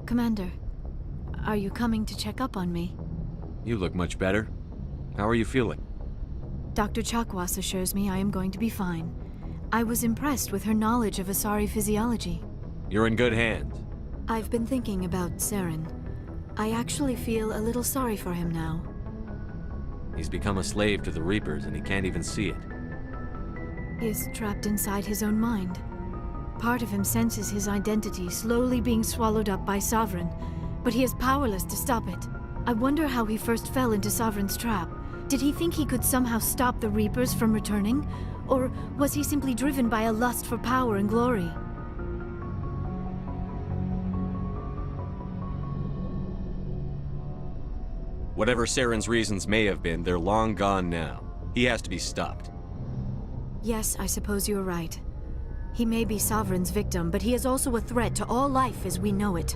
Commander, are you coming to check up on me? You look much better. How are you feeling? Dr. Chakwas assures me I am going to be fine. I was impressed with her knowledge of Asari physiology. You're in good hands. I've been thinking about Saren. I actually feel a little sorry for him now. He's become a slave to the Reapers and he can't even see it. He is trapped inside his own mind. Part of him senses his identity slowly being swallowed up by Sovereign, but he is powerless to stop it. I wonder how he first fell into Sovereign's trap. Did he think he could somehow stop the Reapers from returning? Or was he simply driven by a lust for power and glory? Whatever Saren's reasons may have been, they're long gone now. He has to be stopped. Yes, I suppose you're right. He may be Sovereign's victim, but he is also a threat to all life as we know it.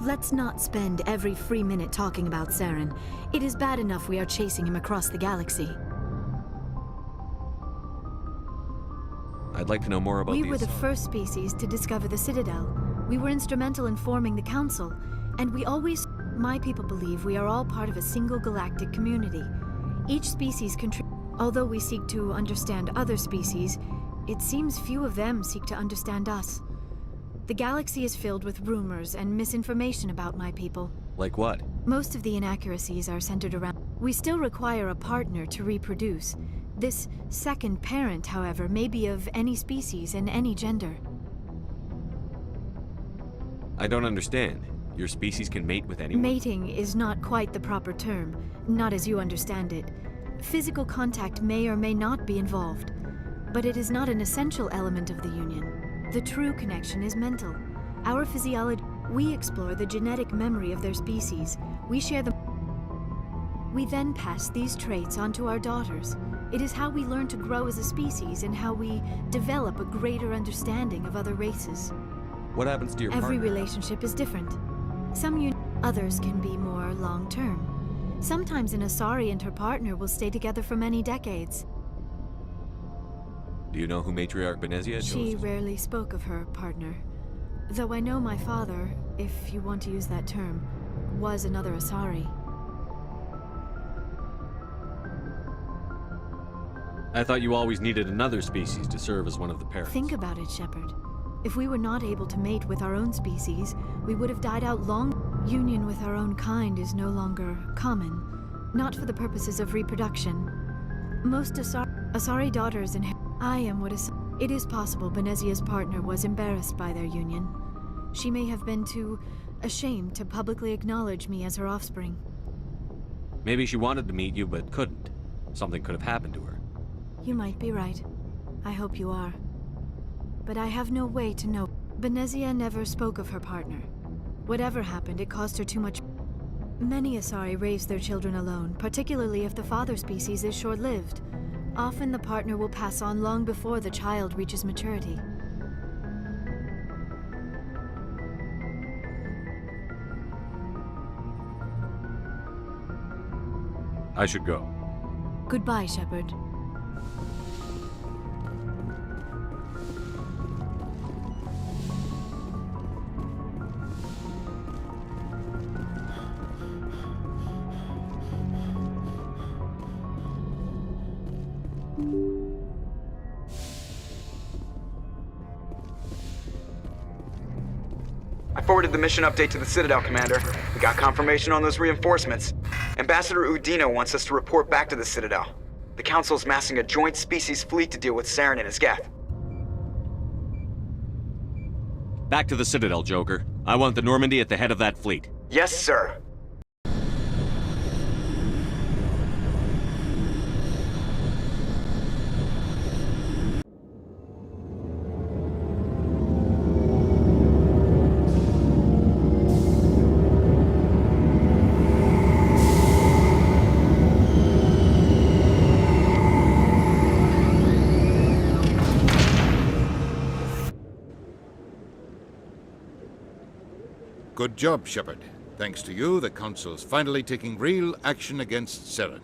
Let's not spend every free minute talking about Saren. It is bad enough we are chasing him across the galaxy. I'd like to know more about these. We were the first species to discover the Citadel. We were instrumental in forming the Council, and we always... My people believe we are all part of a single galactic community. Each species contributes. Although we seek to understand other species, it seems few of them seek to understand us. The galaxy is filled with rumors and misinformation about my people. Like what? Most of the inaccuracies are centered around... We still require a partner to reproduce. This second parent, however, may be of any species and any gender. I don't understand. Your species can mate with anyone? Mating is not quite the proper term, not as you understand it. Physical contact may or may not be involved, but it is not an essential element of the union. The true connection is mental. Our physiology... We explore the genetic memory of their species. We share them. We then pass these traits on to our daughters. It is how we learn to grow as a species and how we develop a greater understanding of other races. What happens to your partner? Every relationship is different. Others can be more long-term. Sometimes an Asari and her partner will stay together for many decades. Do you know who Matriarch Benezia chose? She rarely spoke of her partner. Though I know my father, if you want to use that term, was another Asari. I thought you always needed another species to serve as one of the parents. Think about it, Shepard. If we were not able to mate with our own species, we would have died out long. Union with our own kind is no longer common, not for the purposes of reproduction. Most Asari daughters inherit. I am what is. It is possible Benezia's partner was embarrassed by their union. She may have been too ashamed to publicly acknowledge me as her offspring. Maybe she wanted to meet you but couldn't. Something could have happened to her. You might be right. I hope you are. But I have no way to know. Benezia never spoke of her partner. Whatever happened, it caused her too much. Many Asari raise their children alone, particularly if the father species is short-lived. Often the partner will pass on long before the child reaches maturity. I should go. Goodbye, Shepard. I forwarded the mission update to the Citadel, Commander. We got confirmation on those reinforcements. Ambassador Udino wants us to report back to the Citadel. The Council's massing a joint species fleet to deal with Saren and his Geth. Back to the Citadel, Joker. I want the Normandy at the head of that fleet. Yes, sir. Good job, Shepard. Thanks to you, the Council's finally taking real action against Saren.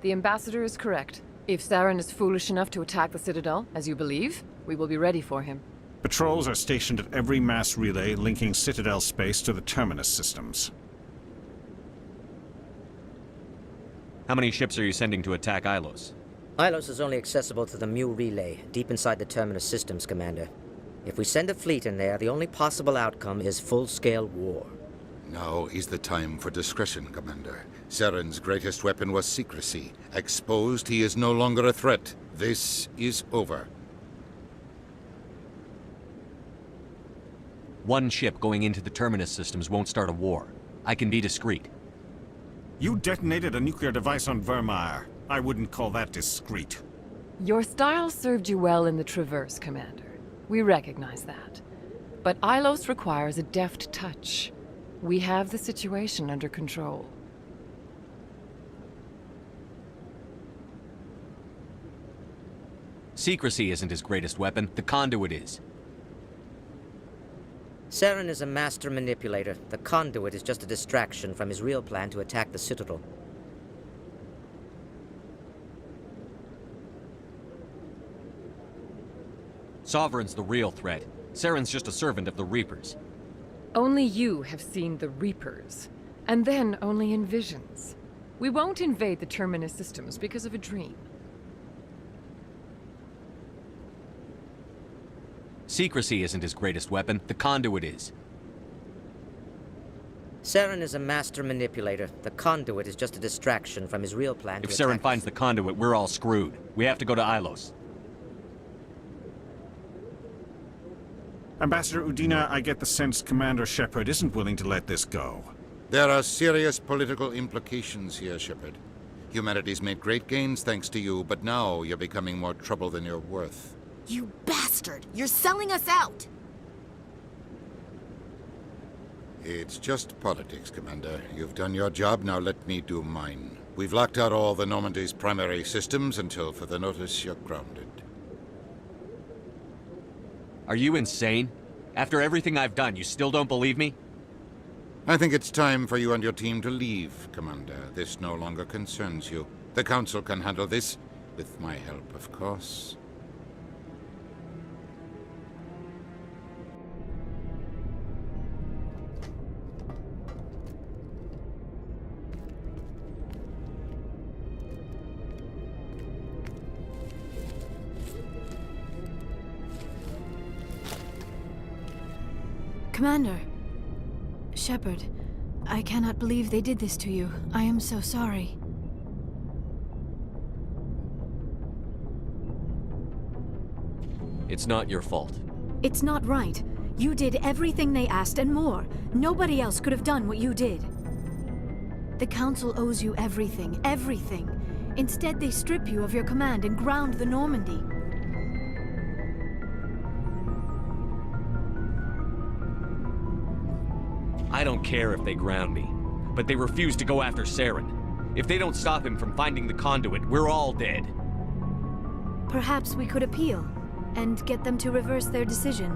The Ambassador is correct. If Saren is foolish enough to attack the Citadel, as you believe, we will be ready for him. Patrols are stationed at every mass relay linking Citadel space to the terminus systems. How many ships are you sending to attack Ilosz? Ilosz is only accessible to the Mu relay, deep inside the terminus systems, Commander. If we send a fleet in there, the only possible outcome is full-scale war. Now is the time for discretion, Commander. Saren's greatest weapon was secrecy. Exposed, he is no longer a threat. This is over. One ship going into the terminus systems won't start a war. I can be discreet. You detonated a nuclear device on Vermeer. I wouldn't call that discreet. Your style served you well in the Traverse, Commander. We recognize that. But Ilosz requires a deft touch. We have the situation under control. Secrecy isn't his greatest weapon. The conduit is. Saren is a master manipulator. The conduit is just a distraction from his real plan to attack the Citadel. Sovereign's the real threat. Saren's just a servant of the Reapers. Only you have seen the Reapers, and then only in visions. We won't invade the terminus systems because of a dream. Secrecy isn't his greatest weapon. The conduit is. Saren is a master manipulator. The conduit is just a distraction from his real plan to If attack Saren finds the conduit, we're all screwed. We have to go to Ilosz. Ambassador Udina, I get the sense Commander Shepard isn't willing to let this go. There are serious political implications here, Shepard. Humanity's made great gains thanks to you, but now you're becoming more trouble than you're worth. You bastard! You're selling us out! It's just politics, Commander. You've done your job, now let me do mine. We've locked out all the Normandy's primary systems until further notice you're grounded. Are you insane? After everything I've done, you still don't believe me? I think it's time for you and your team to leave, Commander. This no longer concerns you. The Council can handle this, with my help, of course. Commander. Shepard, I cannot believe they did this to you. I am so sorry. It's not your fault. It's not right. You did everything they asked and more. Nobody else could have done what you did. The Council owes you everything, everything. Instead, they strip you of your command and ground the Normandy. I don't care if they ground me, but they refuse to go after Saren. If they don't stop him from finding the conduit, we're all dead. Perhaps we could appeal and get them to reverse their decision.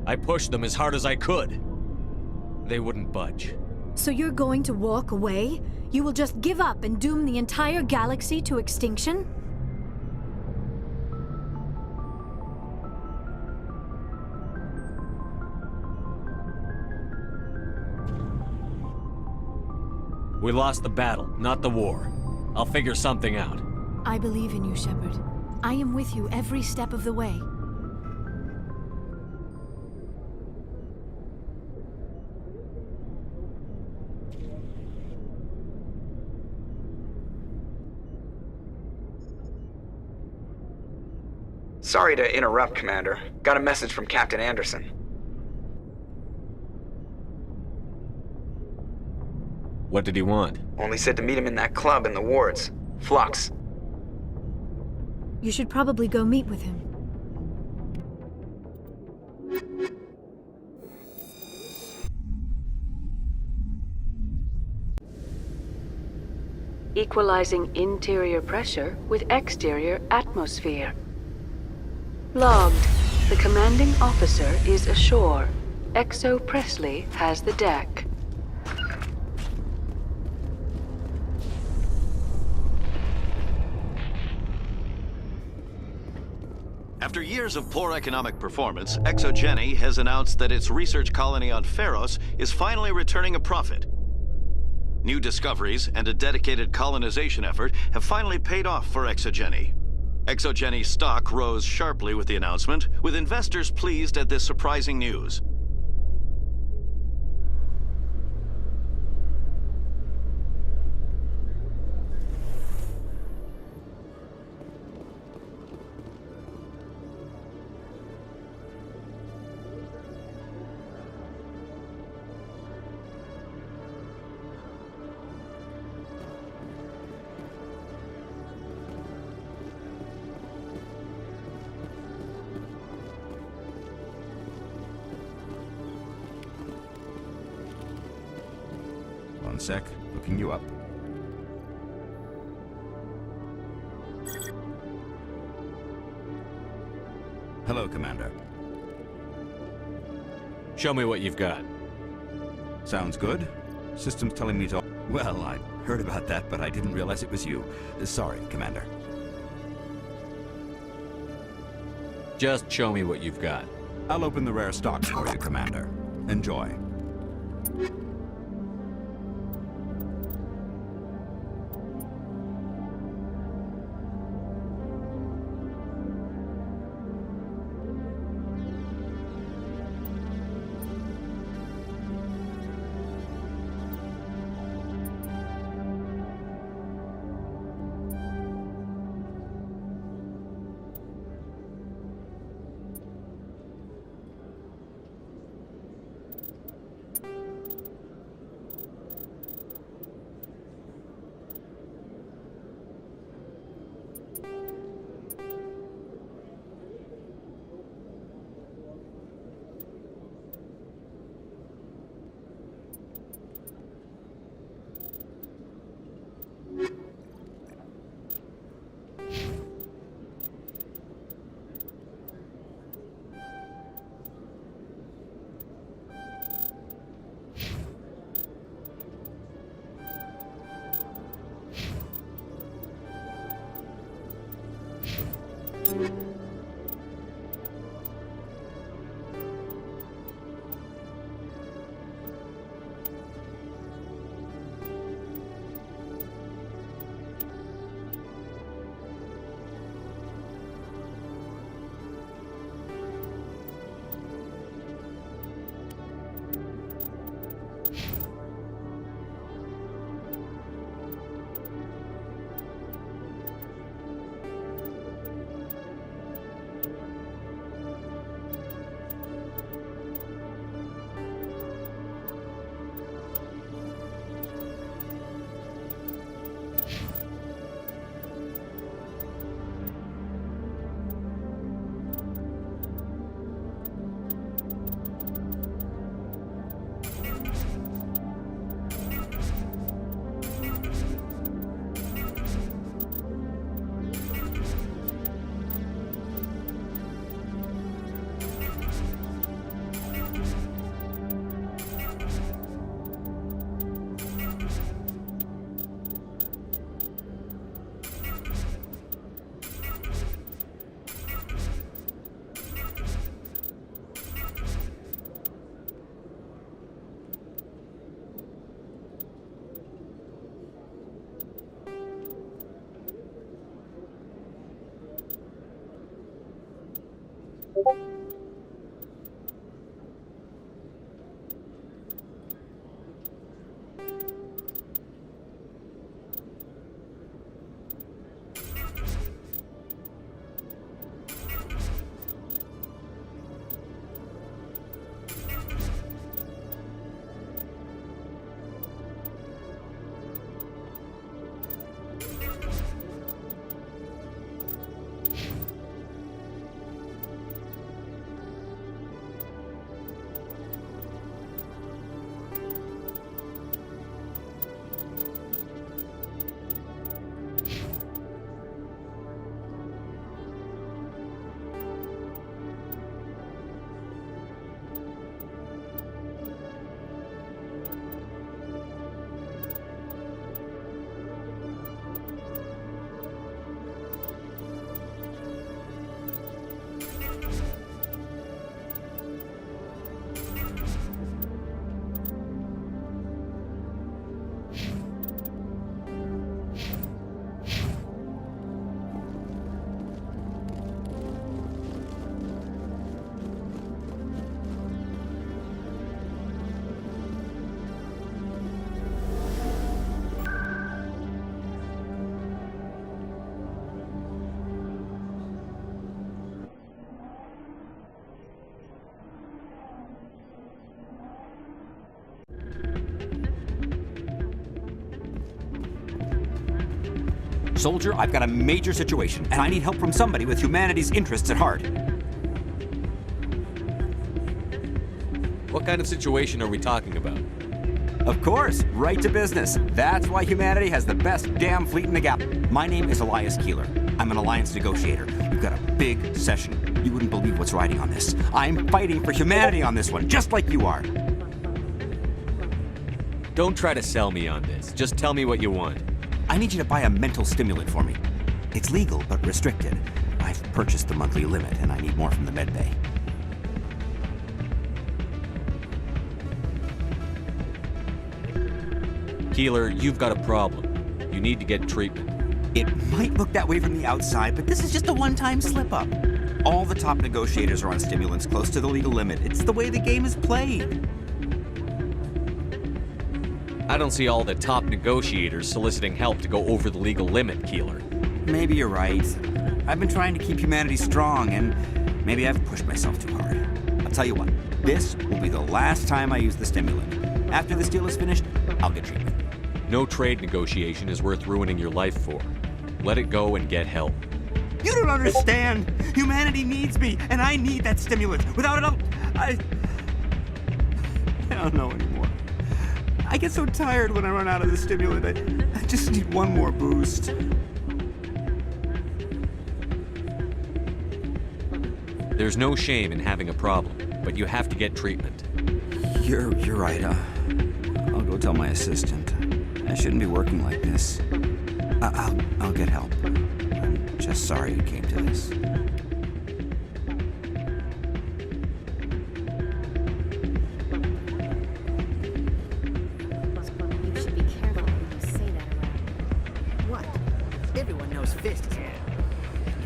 I pushed them as hard as I could. They wouldn't budge. So you're going to walk away? You will just give up and doom the entire galaxy to extinction? We lost the battle, not the war. I'll figure something out. I believe in you, Shepard. I am with you every step of the way. Sorry to interrupt, Commander. Got a message from Captain Anderson. What did he want? Only said to meet him in that club in the wards. Flux. You should probably go meet with him. Equalizing interior pressure with exterior atmosphere. Logged. The commanding officer is ashore. Exo Presley has the deck. years of poor economic performance, Exogeny has announced that its research colony on Pharos is finally returning a profit. New discoveries and a dedicated colonization effort have finally paid off for Exogeny. Exogeny's stock rose sharply with the announcement, with investors pleased at this surprising news. One sec, looking you up. Hello, Commander. Show me what you've got. Sounds good. System's telling me to... Well, I heard about that, but I didn't realize it was you. Sorry, Commander. Just show me what you've got. I'll open the rare stock for you, Commander. Enjoy. Soldier, I've got a major situation, and I need help from somebody with humanity's interests at heart. What kind of situation are we talking about? Of course, right to business. That's why humanity has the best damn fleet in the gap. My name is Elias Keeler. I'm an alliance negotiator. We've got a big session. You wouldn't believe what's riding on this. I'm fighting for humanity on this one, just like you are. Don't try to sell me on this. Just tell me what you want. I need you to buy a mental stimulant for me. It's legal, but restricted. I've purchased the monthly limit, and I need more from the med bay. Keeler, you've got a problem. You need to get treatment. It might look that way from the outside, but this is just a one-time slip-up. All the top negotiators are on stimulants close to the legal limit. It's the way the game is played. I don't see all the top negotiators soliciting help to go over the legal limit, Keeler. Maybe you're right. I've been trying to keep humanity strong, and maybe I've pushed myself too hard. I'll tell you what, this will be the last time I use the stimulant. After this deal is finished, I'll get treatment. No trade negotiation is worth ruining your life for. Let it go and get help. You don't understand! Humanity needs me, and I need that stimulant. Without it, I don't know anymore. I get so tired when I run out of the stimulant. I just need one more boost. There's no shame in having a problem, but you have to get treatment. You're right. I'll go tell my assistant. I shouldn't be working like this. I'll get help. I'm just sorry it came to this. You should be careful when you say that around. What? Everyone knows Fist is here.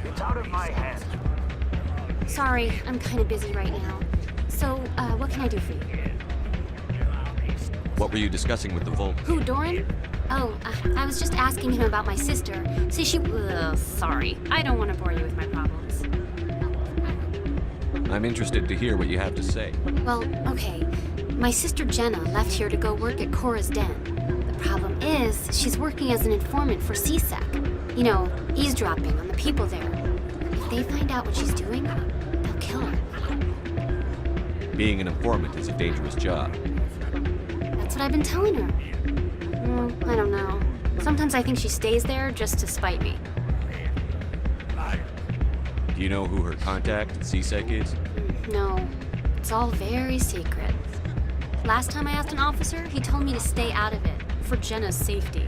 It's out of my hands. Sorry, I'm kind of busy right now. So, what can I do for you? What were you discussing with the Volt? Who, Doran? Oh, I was just asking him about my sister. See, sorry. I don't want to bore you with my problems. I'm interested to hear what you have to say. Well, okay. My sister Jenna left here to go work at Cora's Den. The problem is, she's working as an informant for CSEC. You know, eavesdropping on the people there. If they find out what she's doing, they'll kill her. Being an informant is a dangerous job. That's what I've been telling her. I don't know. Sometimes I think she stays there just to spite me. Do you know who her contact at CSEC is? No. It's all very secret. Last time I asked an officer, he told me to stay out of it, for Jenna's safety.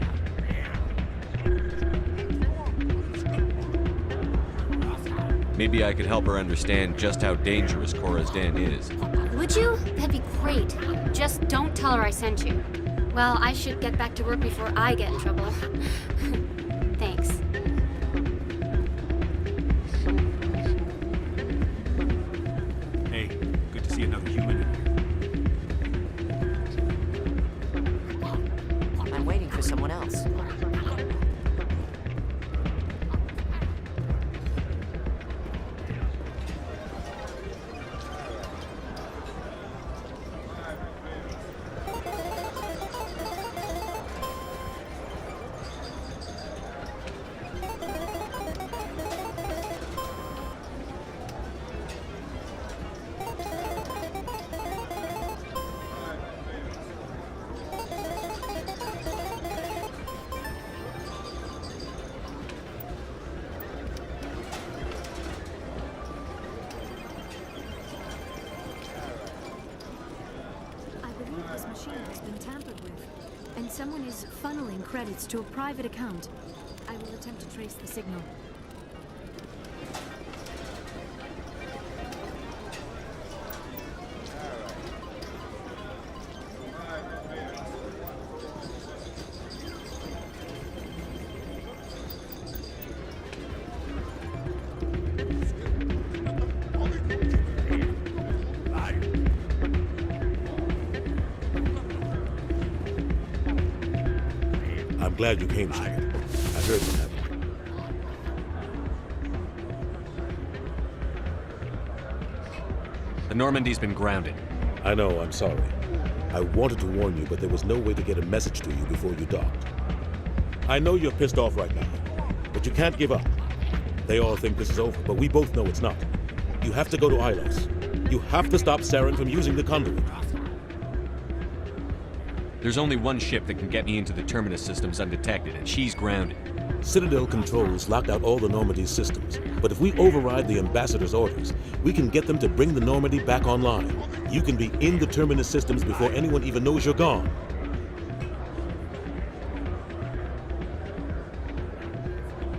Maybe I could help her understand just how dangerous Cora's Den is. Would you? That'd be great. Just don't tell her I sent you. Well, I should get back to work before I get in trouble. Thanks. Hey, good to see another human in here. I'm waiting for someone else. This machine has been tampered with, and someone is funneling credits to a private account. I will attempt to trace the signal. I'm glad you came, Shaggy. I heard what happened. The Normandy's been grounded. I know, I'm sorry. I wanted to warn you, but there was no way to get a message to you before you docked. I know you're pissed off right now, But you can't give up. They all think this is over, but we both know it's not. You have to go to Ilosz. You have to stop Saren from using the conduit. There's only one ship that can get me into the terminus systems undetected, and she's grounded. Citadel controls locked out all the Normandy's systems, but if we override the ambassador's orders, we can get them to bring the Normandy back online. You can be in the terminus systems before anyone even knows you're gone.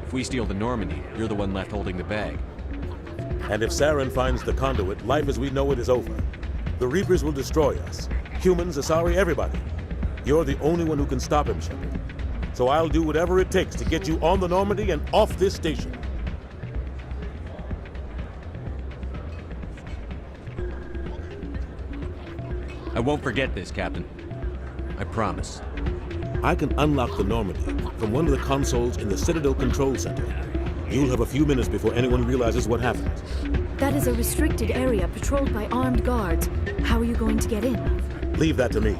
If we steal the Normandy, you're the one left holding the bag. And if Saren finds the conduit, life as we know it is over. The Reapers will destroy us. Humans, Asari, everybody. You're the only one who can stop him, Shepard. So I'll do whatever it takes to get you on the Normandy and off this station. I won't forget this, Captain. I promise. I can unlock the Normandy from one of the consoles in the Citadel Control Center. You'll have a few minutes before anyone realizes what happened. That is a restricted area patrolled by armed guards. How are you going to get in? Leave that to me.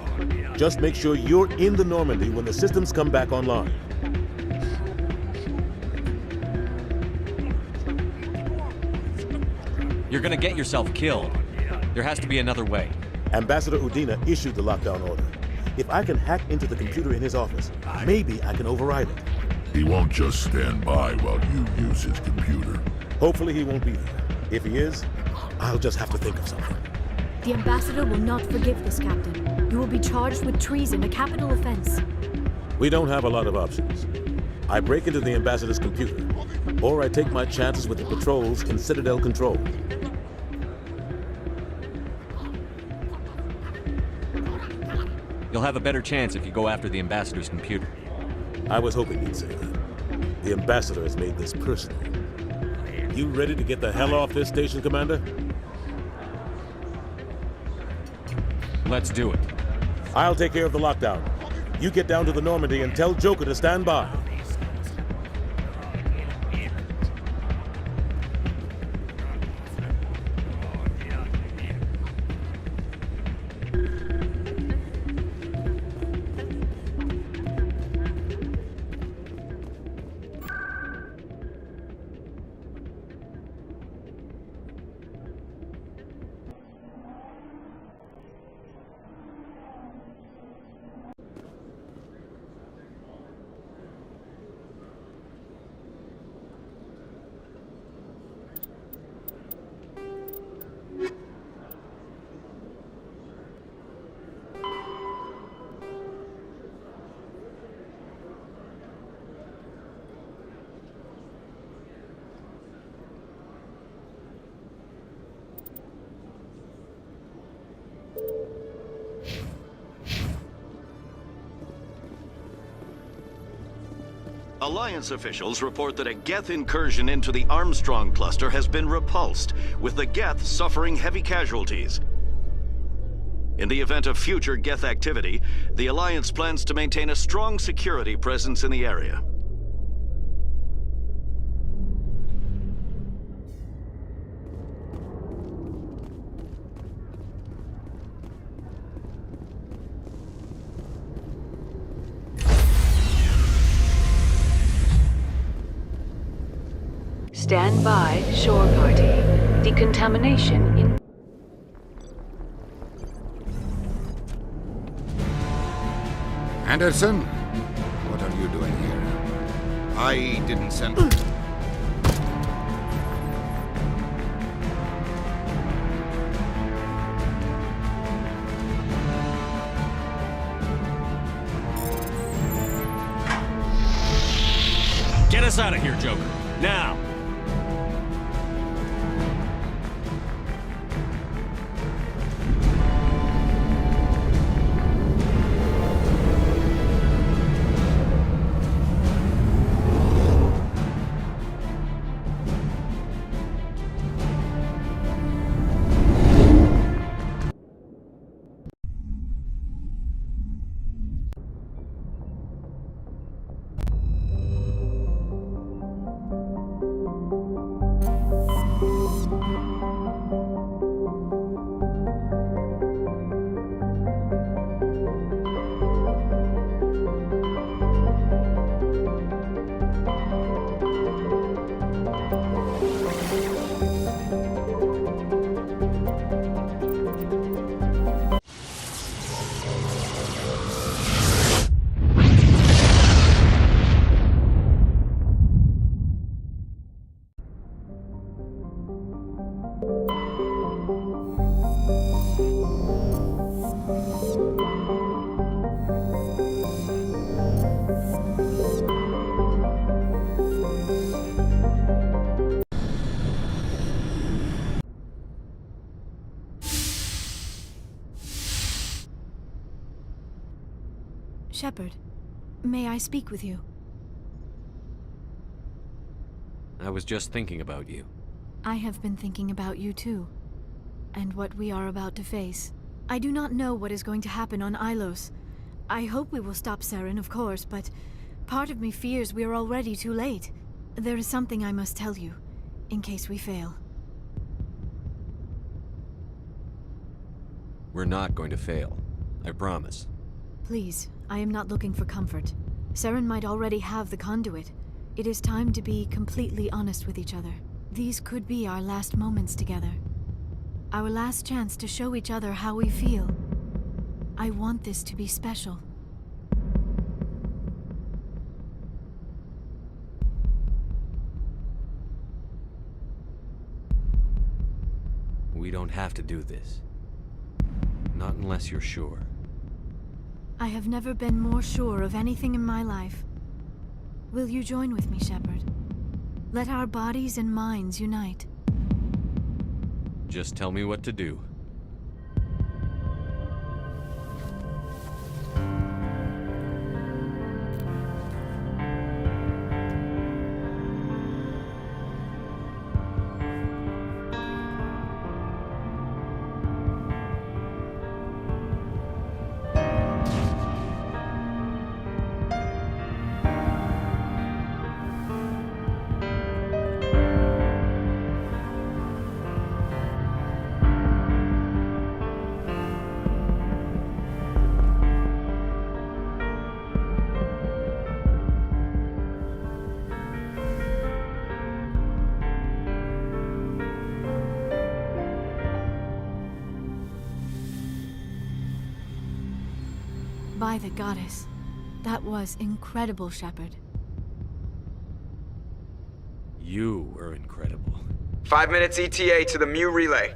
Just make sure you're in the Normandy when the systems come back online. You're gonna get yourself killed. There has to be another way. Ambassador Udina issued the lockdown order. If I can hack into the computer in his office, maybe I can override it. He won't just stand by while you use his computer. Hopefully he won't be there. If he is, I'll just have to think of something. The ambassador will not forgive this, Captain. You will be charged with treason, a capital offense. We don't have a lot of options. I break into the ambassador's computer, or I take my chances with the patrols in Citadel Control. You'll have a better chance if you go after the ambassador's computer. I was hoping you'd say that. The ambassador has made this personal. You ready to get the hell off this station, Commander? Let's do it. I'll take care of the lockdown. You get down to the Normandy and tell Joker to stand by. Alliance officials report that a Geth incursion into the Armstrong cluster has been repulsed, with the Geth suffering heavy casualties. In the event of future Geth activity, the Alliance plans to maintain a strong security presence in the area. Stand by, shore party. Decontamination in... Anderson? What are you doing here? I didn't send... Get us out of here, Joker. Now! Shepard, may I speak with you? I was just thinking about you. I have been thinking about you too, and what we are about to face. I do not know what is going to happen on Ilosz. I hope we will stop Saren, of course, but part of me fears we are already too late. There is something I must tell you, in case we fail. We're not going to fail. I promise. Please, I am not looking for comfort. Saren might already have the conduit. It is time to be completely honest with each other. These could be our last moments together. Our last chance to show each other how we feel. I want this to be special. We don't have to do this. Not unless you're sure. I have never been more sure of anything in my life. Will you join with me, Shepard? Let our bodies and minds unite. Just tell me what to do. By the goddess. That was incredible, Shepard. You were incredible. 5 minutes ETA to the Mu relay.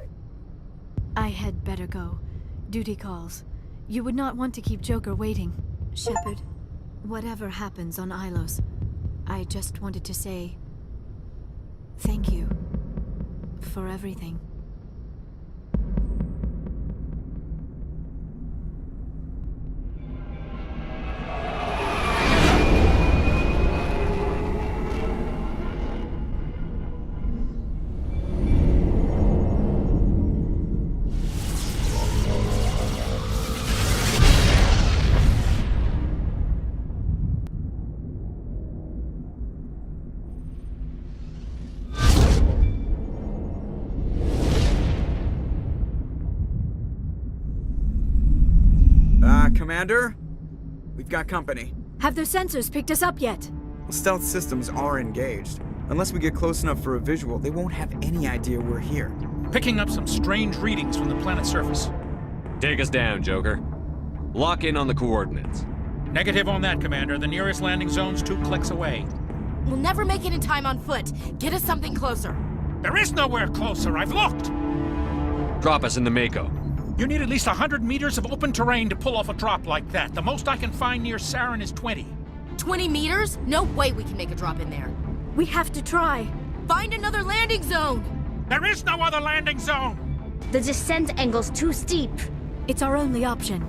I had better go. Duty calls. You would not want to keep Joker waiting. Shepard, whatever happens on Ilosz, I just wanted to say thank you for everything. Commander? We've got company. Have their sensors picked us up yet? Stealth systems are engaged. Unless we get close enough for a visual, they won't have any idea we're here. Picking up some strange readings from the planet's surface. Take us down, Joker. Lock in on the coordinates. Negative on that, Commander. The nearest landing zone's 2 clicks away. We'll never make it in time on foot. Get us something closer. There is nowhere closer. I've looked. Drop us in the Mako. You need at least 100 meters of open terrain to pull off a drop like that. The most I can find near Saren is 20. 20 meters? No way we can make a drop in there. We have to try. Find another landing zone! There is no other landing zone! The descent angle's too steep. It's our only option.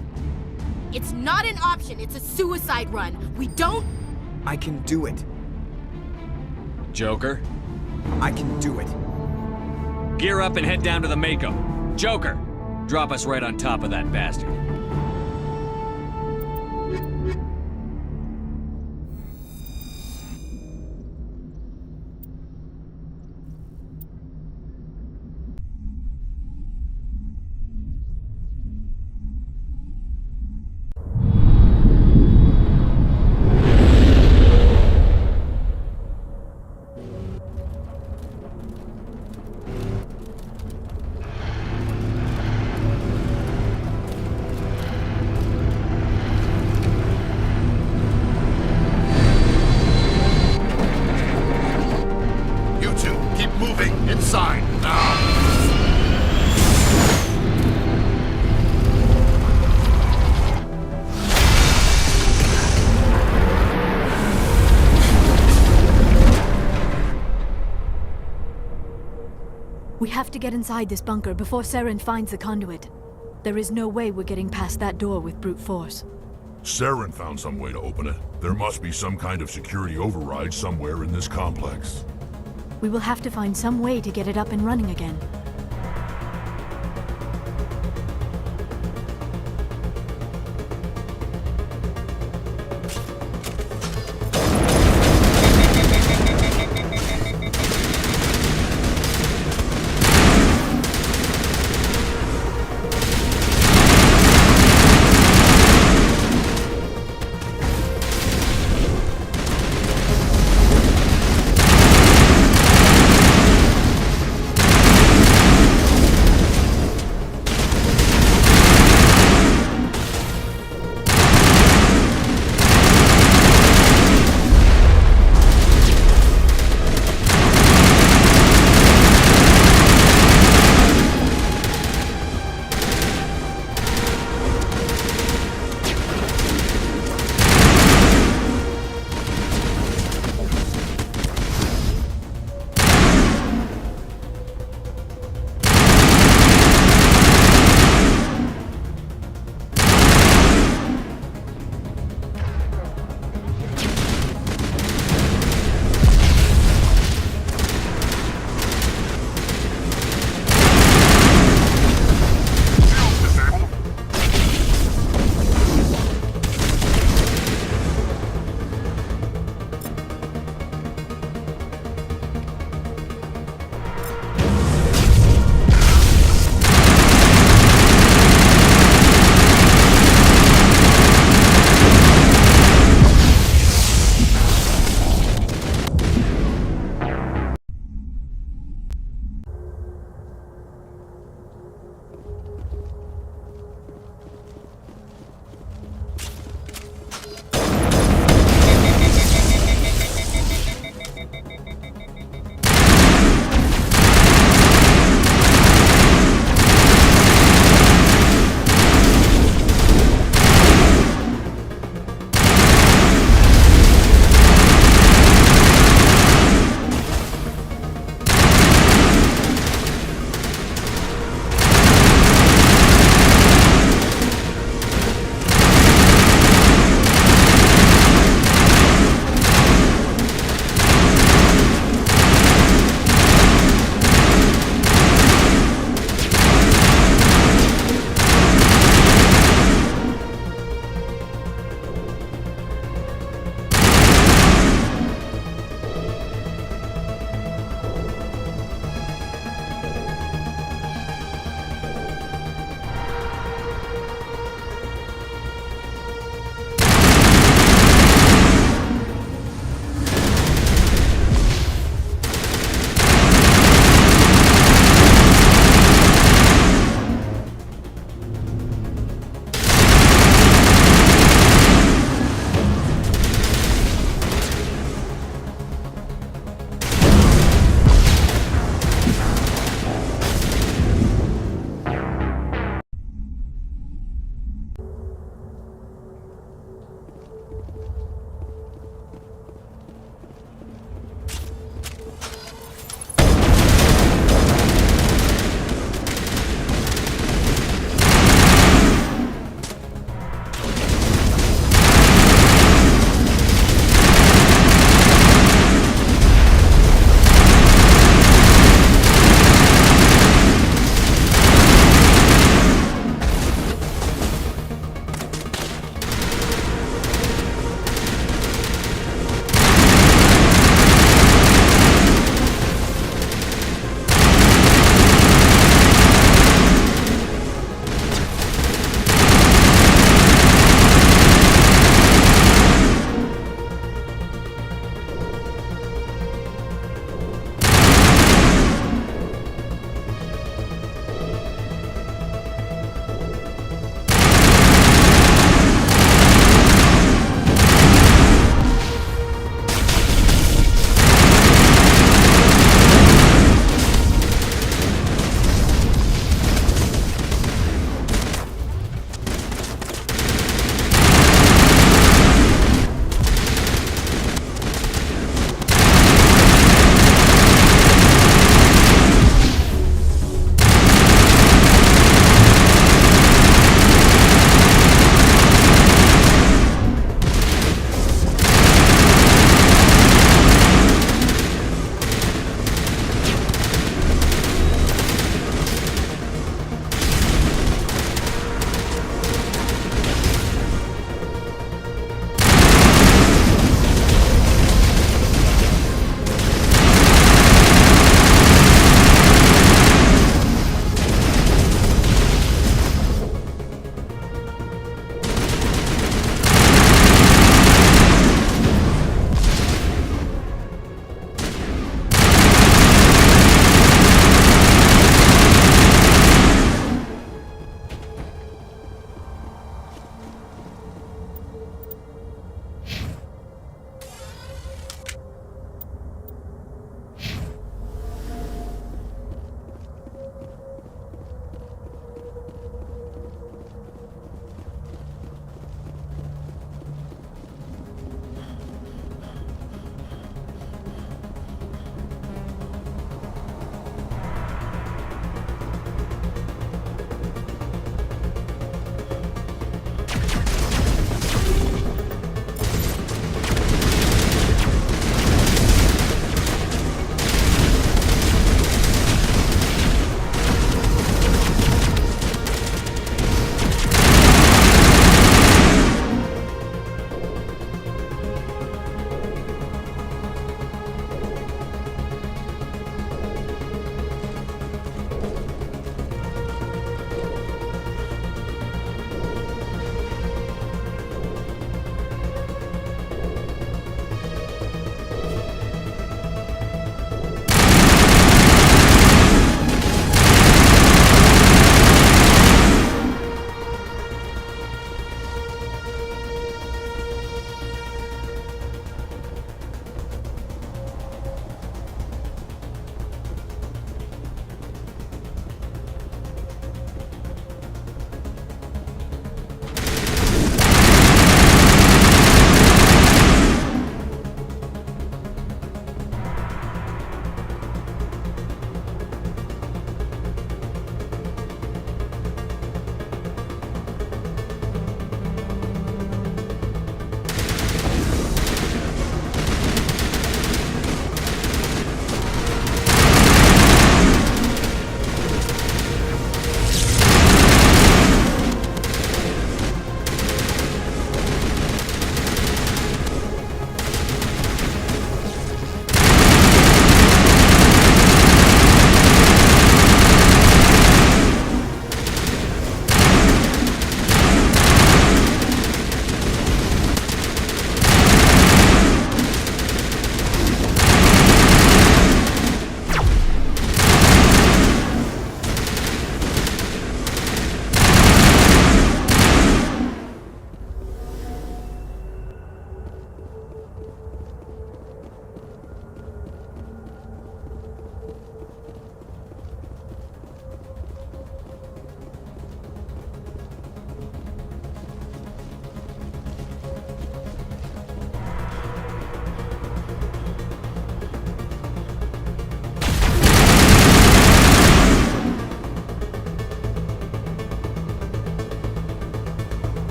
It's not an option, it's a suicide run. We don't... I can do it. Joker? I can do it. Gear up and head down to the Mako. Joker! Drop us right on top of that bastard. We have to get inside this bunker before Saren finds the conduit. There is no way we're getting past that door with brute force. Saren found some way to open it. There must be some kind of security override somewhere in this complex. We will have to find some way to get it up and running again.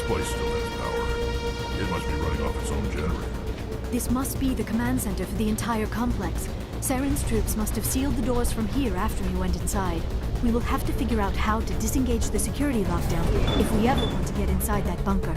this place still has power. It must be running off its own generator. This must be the command center for the entire complex. Saren's troops must have sealed the doors from here after he went inside. We will have to figure out how to disengage the security lockdown if we ever want to get inside that bunker.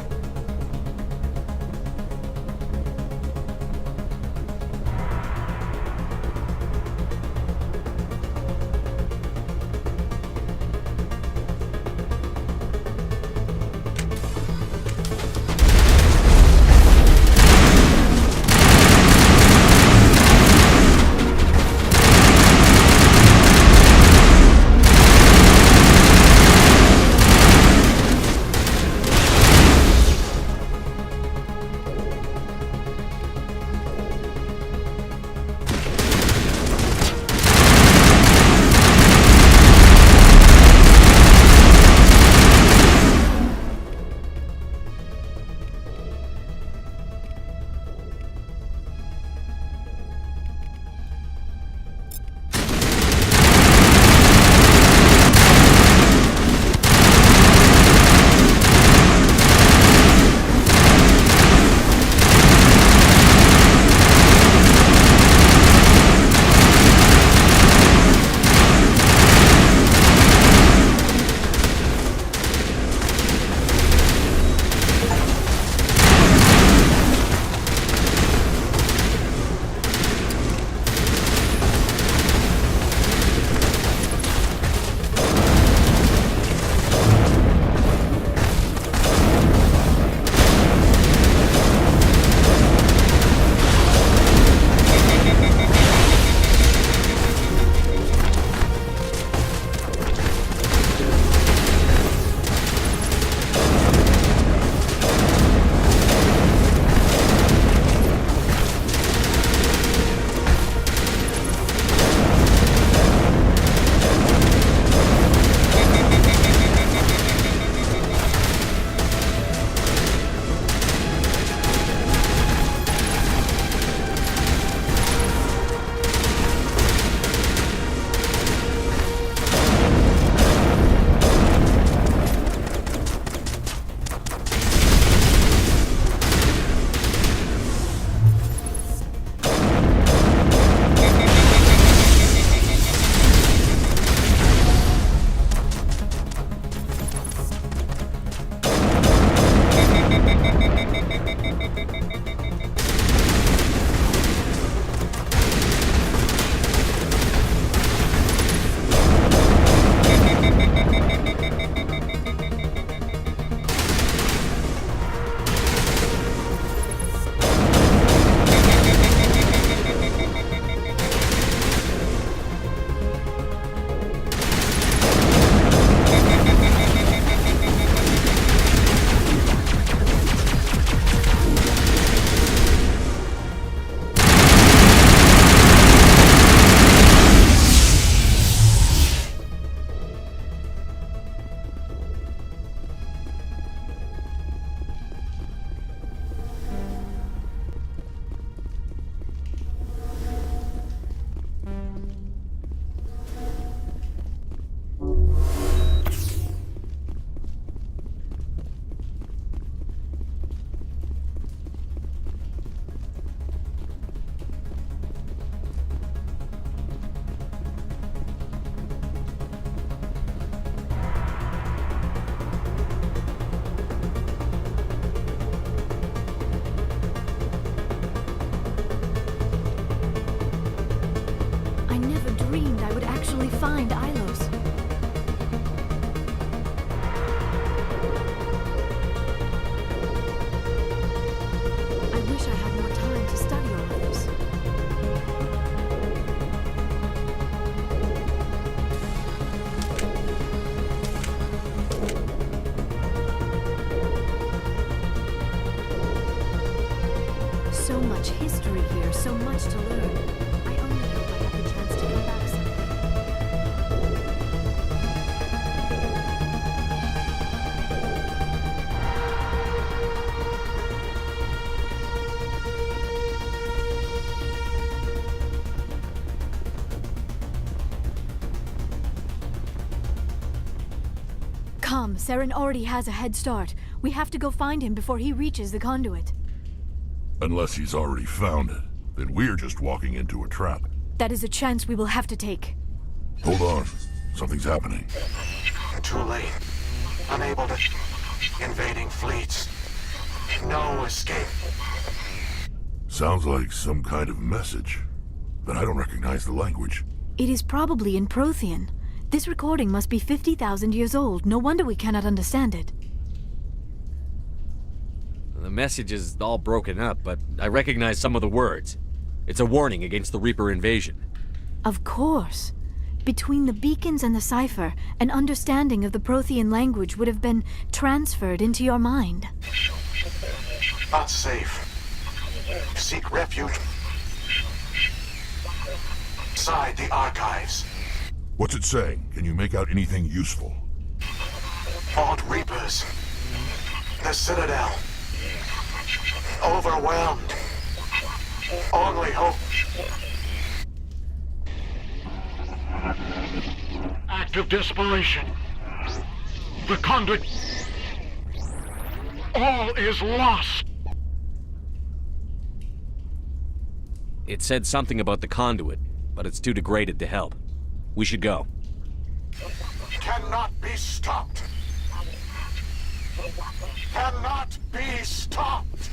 find Ilosz. I wish I had more time to study all this. So much history here, so much to learn. I only hope I have the chance to come back someday. Come, Saren already has a head start. We have to go find him before he reaches the conduit. Unless he's already found it, then we're just walking into a trap. That is a chance we will have to take. Hold on. Something's happening. Too late. Unable to... Invading fleets. No escape. Sounds like some kind of message, but I don't recognize the language. It is probably in Prothean. This recording must be 50,000 years old. No wonder we cannot understand it. The message is all broken up, but I recognize some of the words. It's a warning against the Reaper invasion. Of course. Between the beacons and the cipher, an understanding of the Prothean language would have been transferred into your mind. Not safe. Seek refuge inside the archives. What's it saying? Can you make out anything useful? Fought Reapers. The Citadel. Overwhelmed. Only hope. Act of desperation. The conduit. All is lost. It said something about the conduit, but it's too degraded to help. We should go. Cannot be stopped. Cannot be stopped.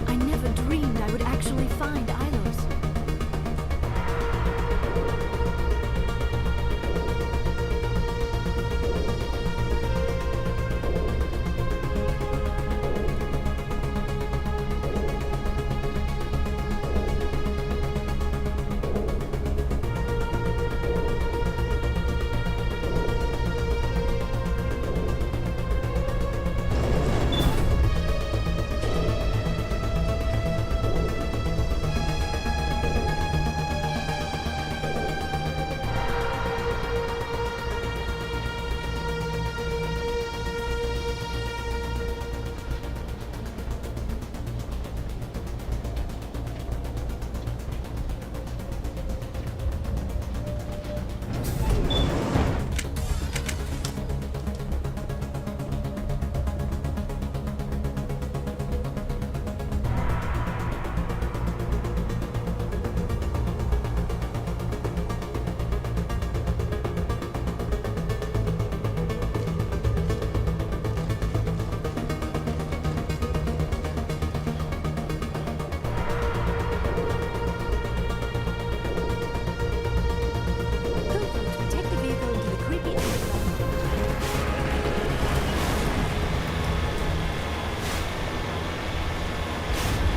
I never dreamed I would actually find Ilosz.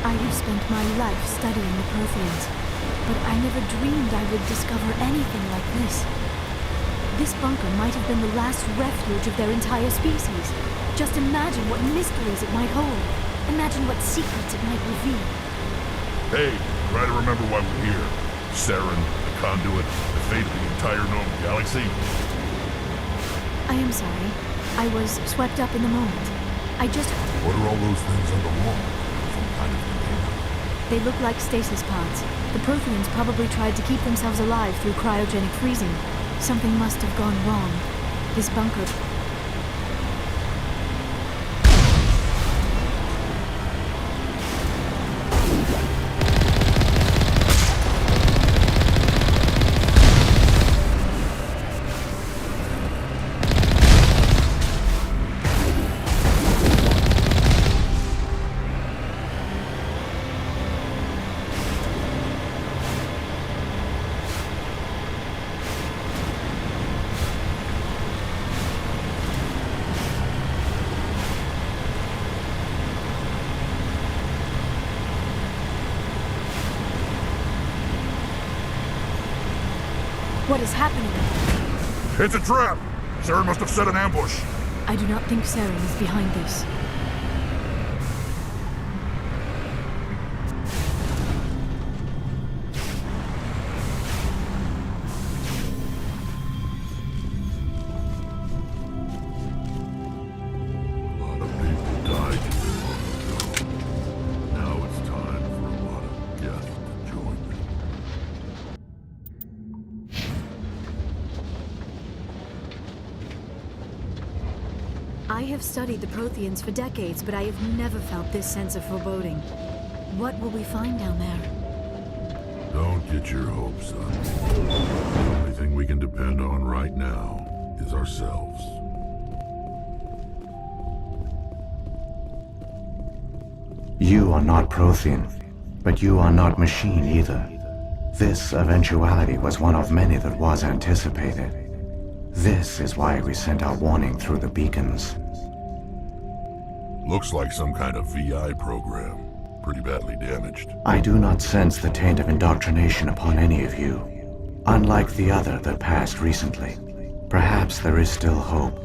I have spent my life studying the Protheans, but I never dreamed I would discover anything like this. This bunker might have been the last refuge of their entire species. Just imagine what mysteries it might hold. Imagine what secrets it might reveal. Hey, try to remember why we're here. Saren, the conduit, the fate of the entire known galaxy. I am sorry. I was swept up in the moment. I just... What are all those things on the wall? Some kind of container. They look like stasis pods. The Protheans probably tried to keep themselves alive through cryogenic freezing. Something must have gone wrong. This bunker... What is happening? It's a trap! Saren must have set an ambush. I do not think Saren is behind this. I have studied the Protheans for decades, but I have never felt this sense of foreboding. What will we find down there? Don't get your hopes up. The only thing we can depend on right now is ourselves. You are not Prothean, but you are not machine either. This eventuality was one of many that was anticipated. This is why we sent our warning through the beacons. Looks like some kind of VI program. Pretty badly damaged. I do not sense the taint of indoctrination upon any of you. Unlike the other that passed recently. Perhaps there is still hope.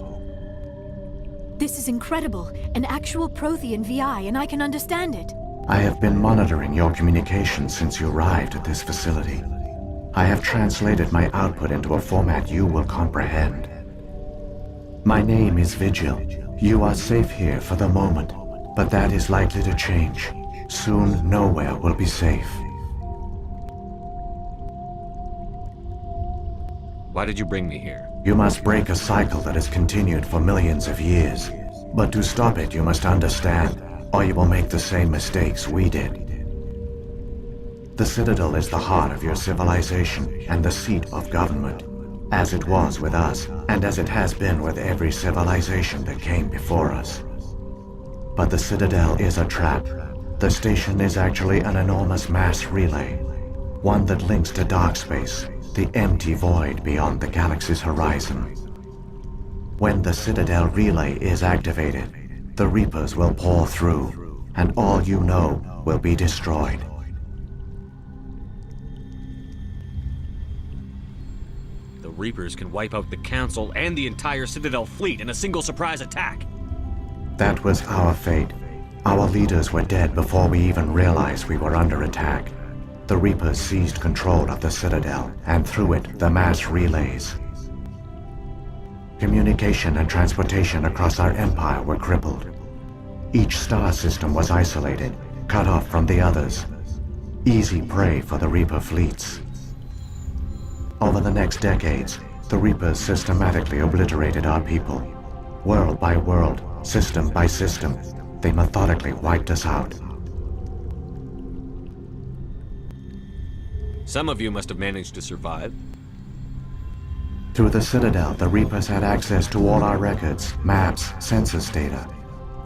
This is incredible. An actual Prothean VI, and I can understand it. I have been monitoring your communications since you arrived at this facility. I have translated my output into a format you will comprehend. My name is Vigil. You are safe here for the moment, but that is likely to change. Soon, nowhere will be safe. Why did you bring me here? You must break a cycle that has continued for millions of years. But to stop it, you must understand, or you will make the same mistakes we did. The Citadel is the heart of your civilization and the seat of government, as it was with us, and as it has been with every civilization that came before us. But the Citadel is a trap. The station is actually an enormous mass relay, one that links to dark space, the empty void beyond the galaxy's horizon. When the Citadel relay is activated, the Reapers will pour through, and all you know will be destroyed. The Reapers can wipe out the Council and the entire Citadel fleet in a single surprise attack. That was our fate. Our leaders were dead before we even realized we were under attack. The Reapers seized control of the Citadel, and through it, the mass relays. Communication and transportation across our empire were crippled. Each star system was isolated, cut off from the others. Easy prey for the Reaper fleets. Over the next decades, the Reapers systematically obliterated our people. World by world, system by system, they methodically wiped us out. Some of you must have managed to survive. Through the Citadel, the Reapers had access to all our records, maps, census data.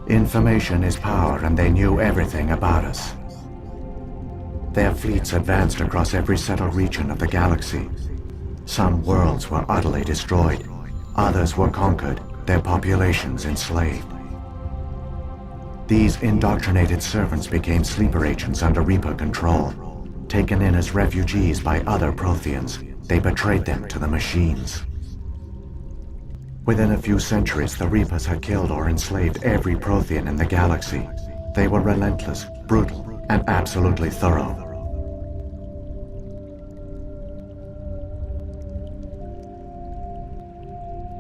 Information is power, and they knew everything about us. Their fleets advanced across every settled region of the galaxy. Some worlds were utterly destroyed. Others were conquered, their populations enslaved. These indoctrinated servants became sleeper agents under Reaper control. Taken in as refugees by other Protheans, they betrayed them to the machines. Within a few centuries, the Reapers had killed or enslaved every Prothean in the galaxy. They were relentless, brutal, and absolutely thorough.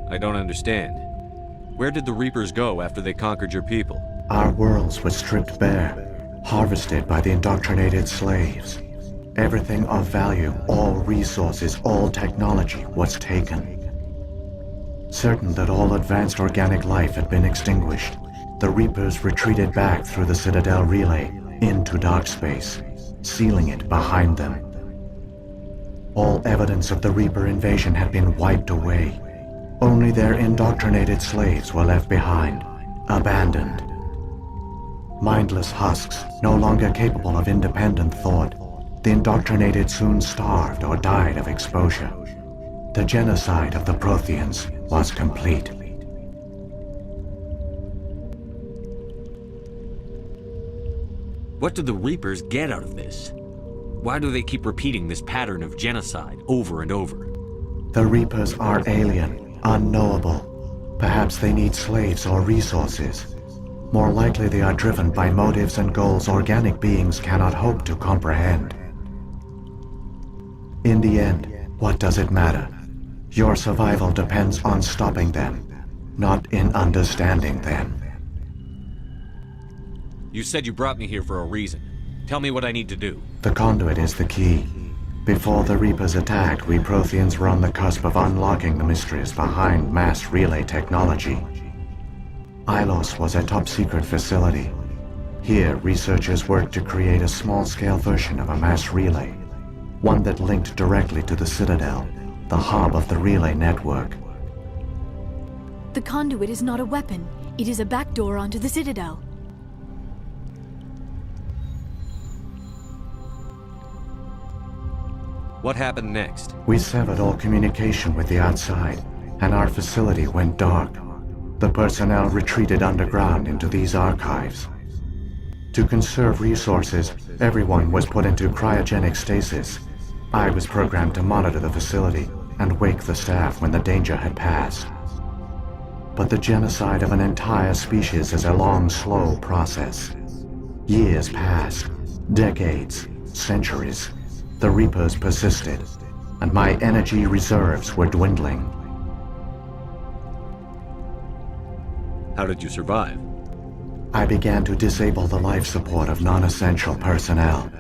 I don't understand. Where did the Reapers go after they conquered your people? Our worlds were stripped bare, harvested by the indoctrinated slaves. Everything of value, all resources, all technology was taken. Certain that all advanced organic life had been extinguished, the Reapers retreated back through the Citadel relay into dark space, sealing it behind them. All evidence of the Reaper invasion had been wiped away. Only their indoctrinated slaves were left behind, abandoned. Mindless husks, no longer capable of independent thought, the indoctrinated soon starved or died of exposure. The genocide of the Protheans was complete. What do the Reapers get out of this? Why do they keep repeating this pattern of genocide over and over? The Reapers are alien, unknowable. Perhaps they need slaves or resources. More likely they are driven by motives and goals organic beings cannot hope to comprehend. In the end, what does it matter? Your survival depends on stopping them, not in understanding them. You said you brought me here for a reason. Tell me what I need to do. The conduit is the key. Before the Reapers attacked, we Protheans were on the cusp of unlocking the mysteries behind mass relay technology. Ilosz was a top-secret facility. Here, researchers worked to create a small-scale version of a mass relay, one that linked directly to the Citadel, the hub of the relay network. The conduit is not a weapon. It is a backdoor onto the Citadel. What happened next? We severed all communication with the outside, and our facility went dark. The personnel retreated underground into these archives. To conserve resources, everyone was put into cryogenic stasis. I was programmed to monitor the facility and wake the staff when the danger had passed. But the genocide of an entire species is a long, slow process. Years passed, decades, centuries. The Reapers persisted, and my energy reserves were dwindling. How did you survive? I began to disable the life support of non-essential personnel.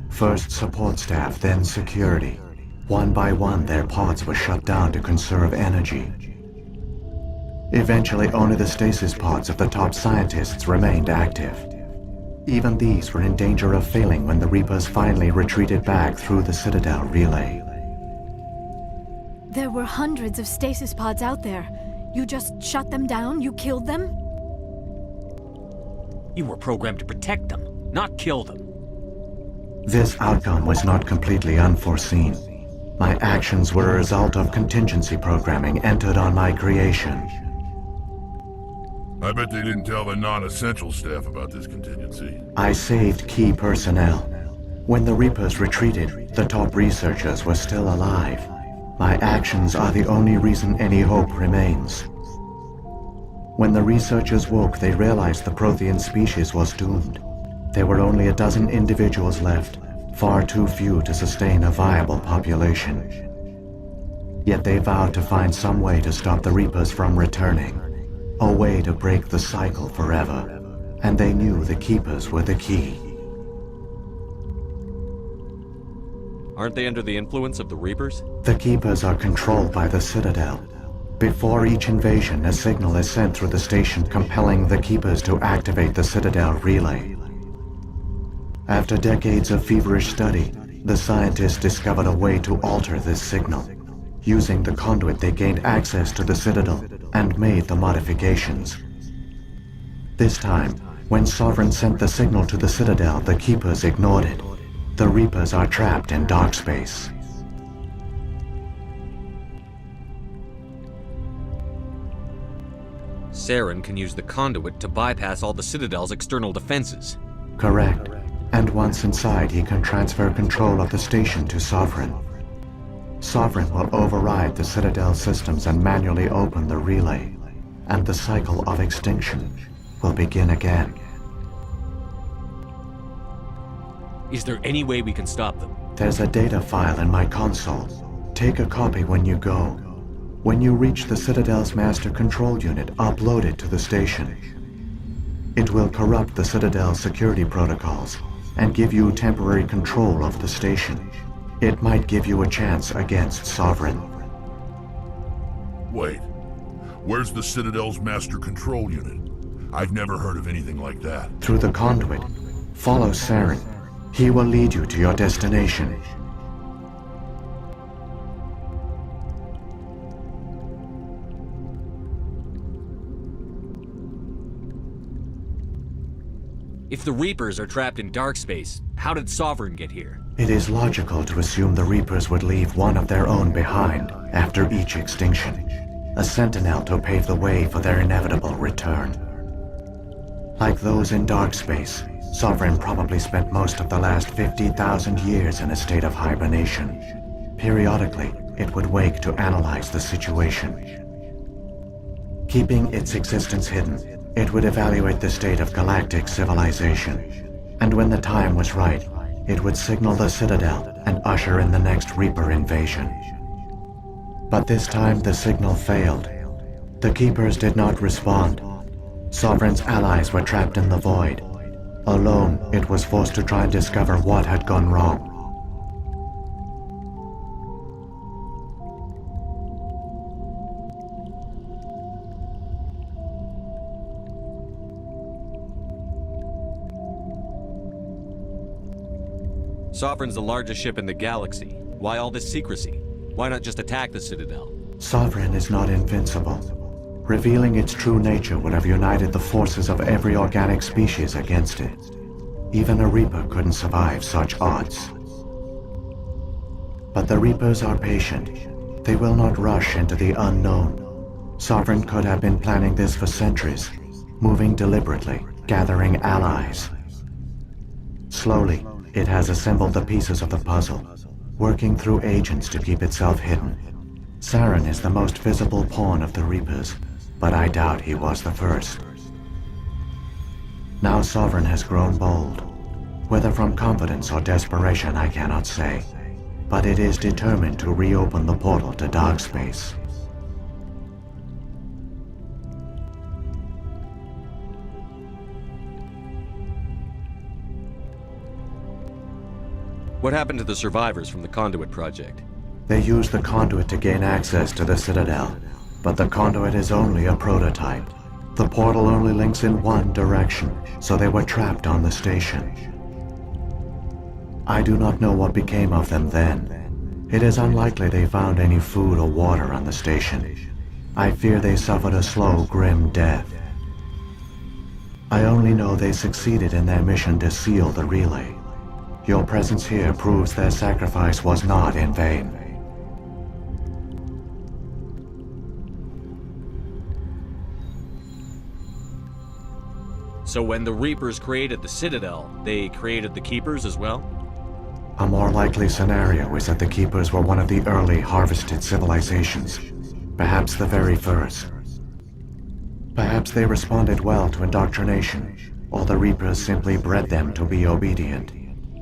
First support staff, then security. One by one, their pods were shut down to conserve energy. Eventually, only the stasis pods of the top scientists remained active. Even these were in danger of failing when the Reapers finally retreated back through the Citadel relay. There were hundreds of stasis pods out there. You just shut them down? You killed them? You were programmed to protect them, not kill them. This outcome was not completely unforeseen. My actions were a result of contingency programming entered on my creation. I bet they didn't tell the non-essential staff about this contingency. I saved key personnel. When the Reapers retreated, the top researchers were still alive. My actions are the only reason any hope remains. When the researchers woke, they realized the Prothean species was doomed. There were only a dozen individuals left, far too few to sustain a viable population. Yet they vowed to find some way to stop the Reapers from returning. A way to break the cycle forever. And they knew the Keepers were the key. Aren't they under the influence of the Reapers? The Keepers are controlled by the Citadel. Before each invasion, a signal is sent through the station compelling the Keepers to activate the Citadel relay. After decades of feverish study, the scientists discovered a way to alter this signal. Using the conduit, they gained access to the Citadel and made the modifications. This time, when Sovereign sent the signal to the Citadel, the Keepers ignored it. The Reapers are trapped in dark space. Saren can use the conduit to bypass all the Citadel's external defenses. Correct. And once inside, he can transfer control of the station to Sovereign. Sovereign will override the Citadel systems and manually open the relay, and the cycle of extinction will begin again. Is there any way we can stop them? There's a data file in my console. Take a copy when you go. When you reach the Citadel's master control unit, upload it to the station. It will corrupt the Citadel's security protocols and give you temporary control of the station. It might give you a chance against Sovereign. Wait. Where's the Citadel's master control unit? I've never heard of anything like that. Through the conduit. Follow Saren. He will lead you to your destination. If the Reapers are trapped in dark space, how did Sovereign get here? It is logical to assume the Reapers would leave one of their own behind after each extinction. A sentinel to pave the way for their inevitable return. Like those in dark space, Sovereign probably spent most of the last 50,000 years in a state of hibernation. Periodically, it would wake to analyze the situation. Keeping its existence hidden, it would evaluate the state of galactic civilization. And when the time was right, it would signal the Citadel and usher in the next Reaper invasion. But this time the signal failed. The Keepers did not respond. Sovereign's allies were trapped in the void. Alone, it was forced to try and discover what had gone wrong. Sovereign's the largest ship in the galaxy. Why all this secrecy? Why not just attack the Citadel? Sovereign is not invincible. Revealing its true nature would have united the forces of every organic species against it. Even a Reaper couldn't survive such odds. But the Reapers are patient. They will not rush into the unknown. Sovereign could have been planning this for centuries, moving deliberately, gathering allies. Slowly, it has assembled the pieces of the puzzle, working through agents to keep itself hidden. Saren is the most visible pawn of the Reapers, but I doubt he was the first. Now Sovereign has grown bold. Whether from confidence or desperation, I cannot say. But it is determined to reopen the portal to dark space. What happened to the survivors from the Conduit project? They used the conduit to gain access to the Citadel, but the conduit is only a prototype. The portal only links in one direction, so they were trapped on the station. I do not know what became of them then. It is unlikely they found any food or water on the station. I fear they suffered a slow, grim death. I only know they succeeded in their mission to seal the relay. Your presence here proves their sacrifice was not in vain. So when the Reapers created the Citadel, they created the Keepers as well? A more likely scenario is that the Keepers were one of the early harvested civilizations, perhaps the very first. Perhaps they responded well to indoctrination, or the Reapers simply bred them to be obedient.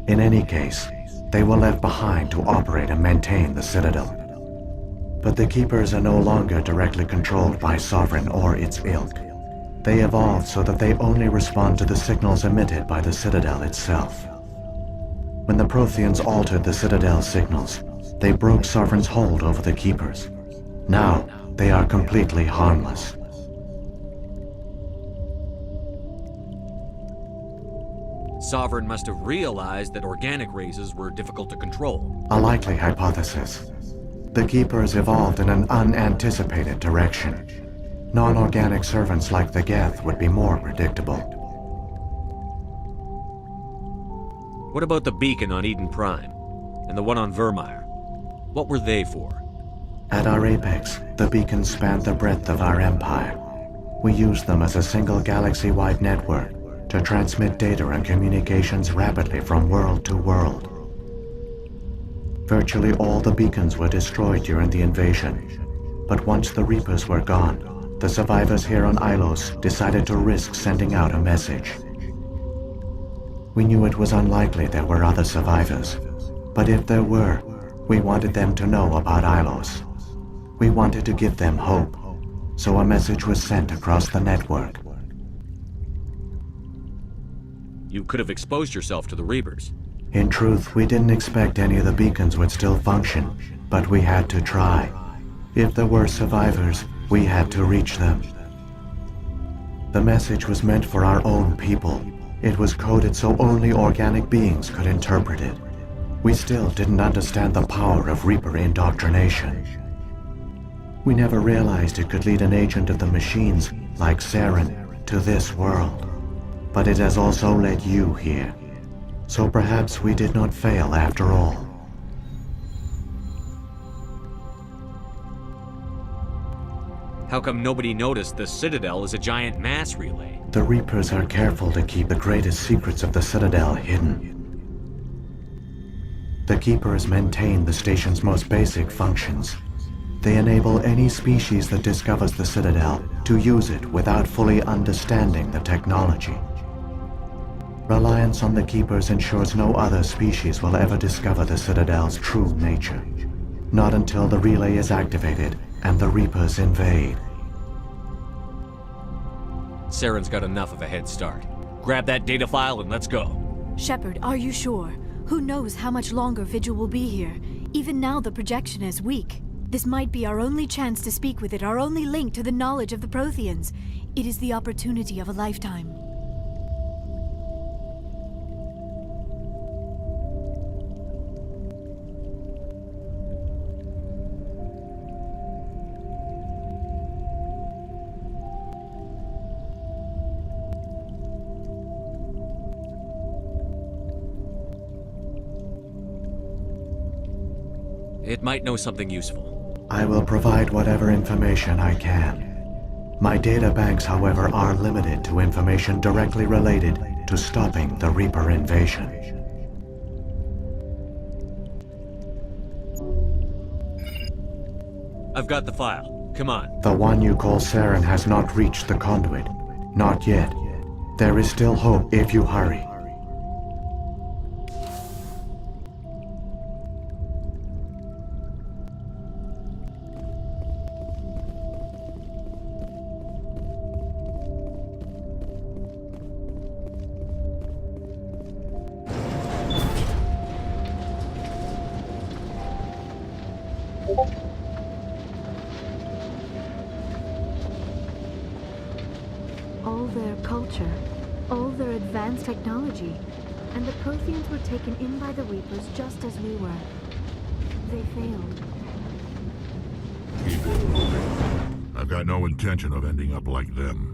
In any case, they were left behind to operate and maintain the Citadel. But the Keepers are no longer directly controlled by Sovereign or its ilk. They evolved so that they only respond to the signals emitted by the Citadel itself. When the Protheans altered the Citadel's signals, they broke Sovereign's hold over the Keepers. Now, they are completely harmless. Sovereign must have realized that organic races were difficult to control. A likely hypothesis. The Keepers evolved in an unanticipated direction. Non-organic servants like the Geth would be more predictable. What about the beacon on Eden Prime? And the one on Vermeer? What were they for? At our apex, the beacons spanned the breadth of our empire. We used them as a single galaxy-wide network to transmit data and communications rapidly from world to world. Virtually all the beacons were destroyed during the invasion, but once the Reapers were gone, the survivors here on Ilosz decided to risk sending out a message. We knew it was unlikely there were other survivors, but if there were, we wanted them to know about Ilosz. We wanted to give them hope, so a message was sent across the network. You could have exposed yourself to the Reapers. In truth, we didn't expect any of the beacons would still function, but we had to try. If there were survivors, we had to reach them. The message was meant for our own people. It was coded so only organic beings could interpret it. We still didn't understand the power of Reaper indoctrination. We never realized it could lead an agent of the machines, like Saren, to this world. But it has also led you here. So perhaps we did not fail after all. How come nobody noticed the Citadel is a giant mass relay? The Reapers are careful to keep the greatest secrets of the Citadel hidden. The Keepers maintain the station's most basic functions. They enable any species that discovers the Citadel to use it without fully understanding the technology. Reliance on the Keepers ensures no other species will ever discover the Citadel's true nature. Not until the relay is activated and the Reapers invade. Saren's got enough of a head start. Grab that data file and let's go. Shepard, are you sure? Who knows how much longer Vigil will be here? Even now the projection is weak. This might be our only chance to speak with it, our only link to the knowledge of the Protheans. It is the opportunity of a lifetime. It might know something useful. I will provide whatever information I can. My data banks, however, are limited to information directly related to stopping the Reaper invasion. I've got the file. Come on. The one you call Saren has not reached the conduit. Not yet. There is still hope if you hurry. All their culture, all their advanced technology, and the Protheans were taken in by the Reapers just as we were. They failed. Keep it moving. I've got no intention of ending up like them.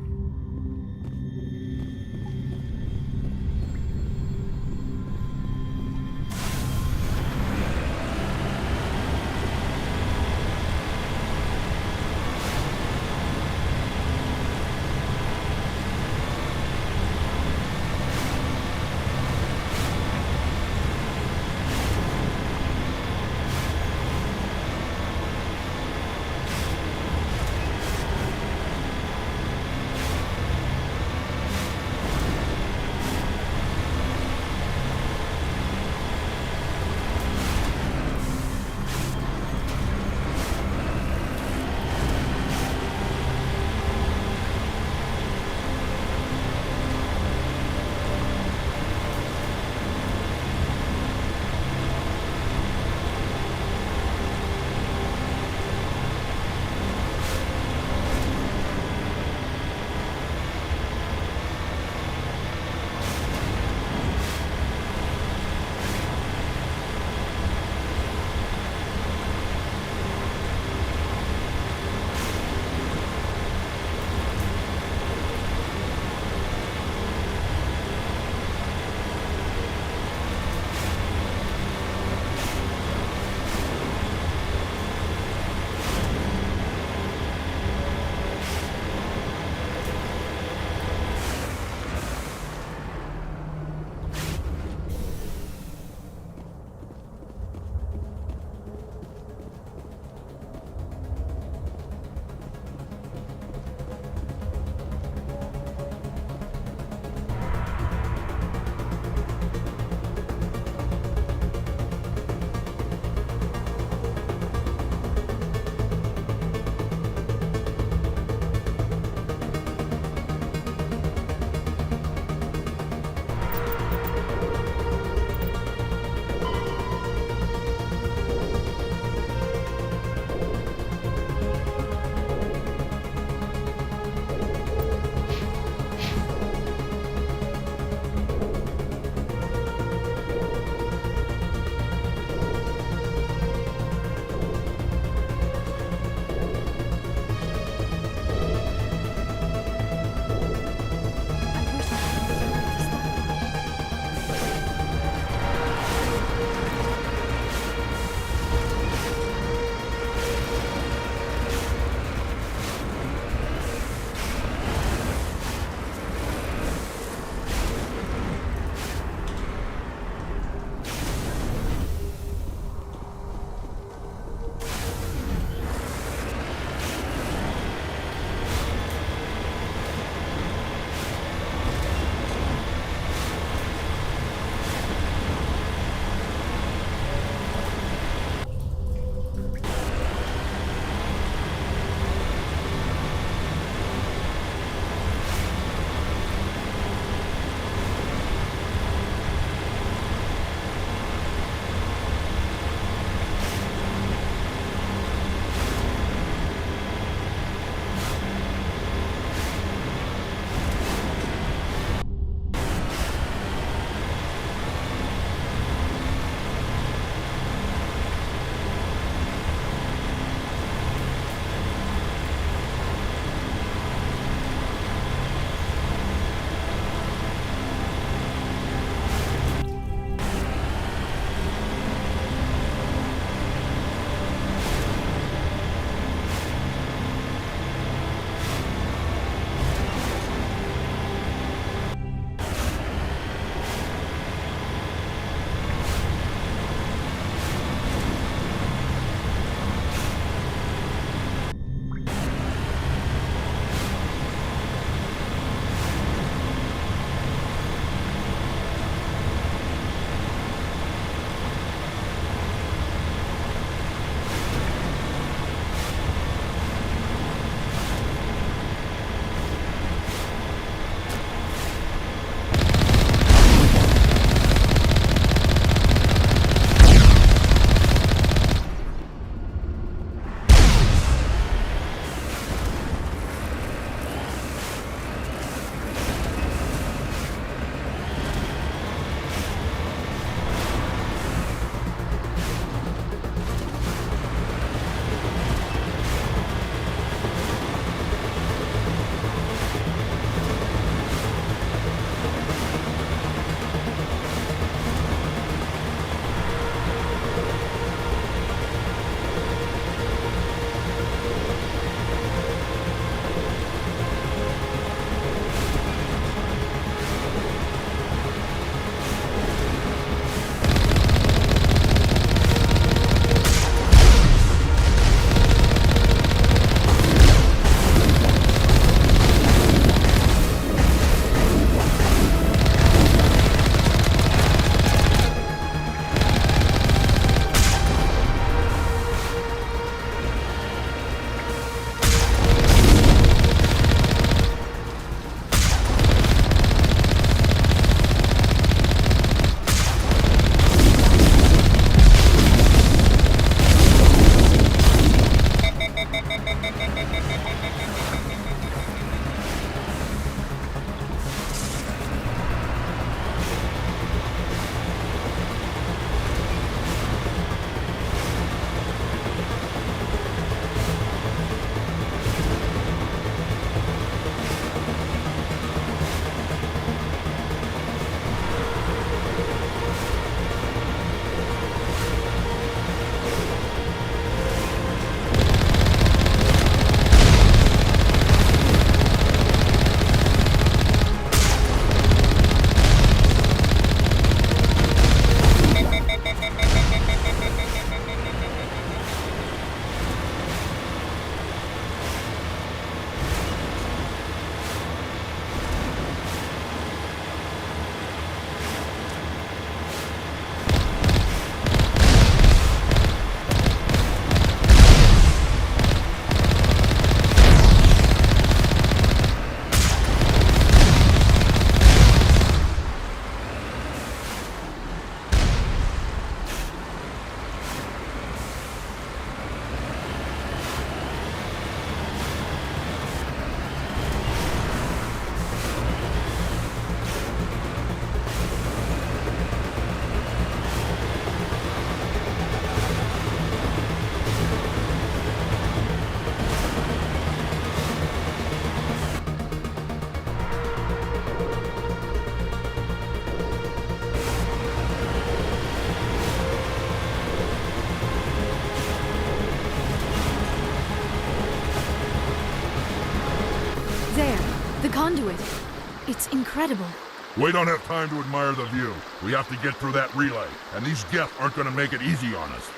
Conduit. It's incredible. We don't have time to admire the view. We have to get through that relay, and these Geth aren't gonna make it easy on us.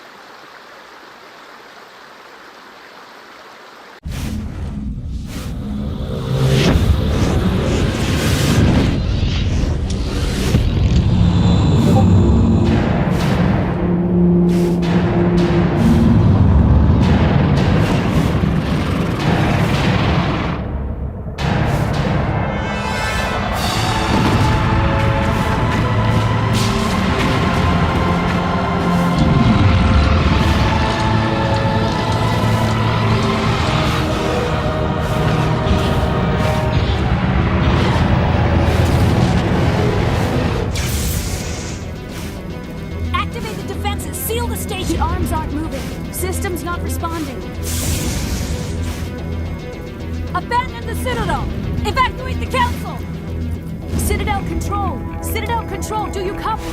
Abandon the Citadel! Evacuate the Council! Citadel Control! Citadel Control, do you copy?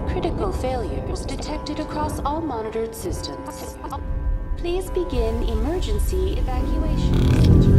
Critical failures detected across all monitored systems. Please begin emergency evacuation.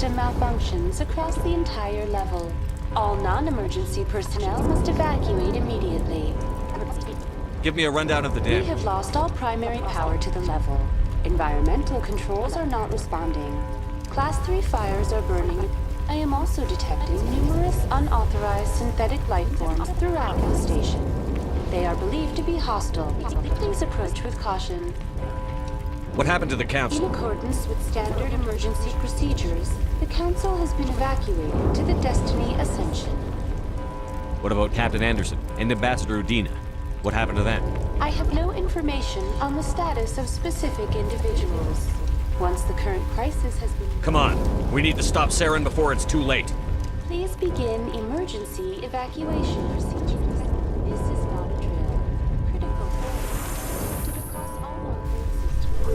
Malfunctions across the entire level. All non-emergency personnel must evacuate immediately. Give me a rundown of the dam. We have lost all primary power to the level. Environmental controls are not responding. Class 3 fires are burning. I am also detecting numerous unauthorized synthetic life forms throughout the station. They are believed to be hostile. Please approach with caution. What happened to the In council? accordance with standard emergency procedures, the Council has been evacuated to the Destiny Ascension. What about Captain Anderson and Ambassador Udina? What happened to them? I have no information on the status of specific individuals. Once the current crisis has been... Come on, we need to stop Saren before it's too late. Please begin emergency evacuation procedures. This is not a drill. Critical failure detected across all monitoring systems.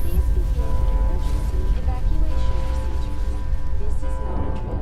Please begin emergency evacuation procedures. This is not a drill.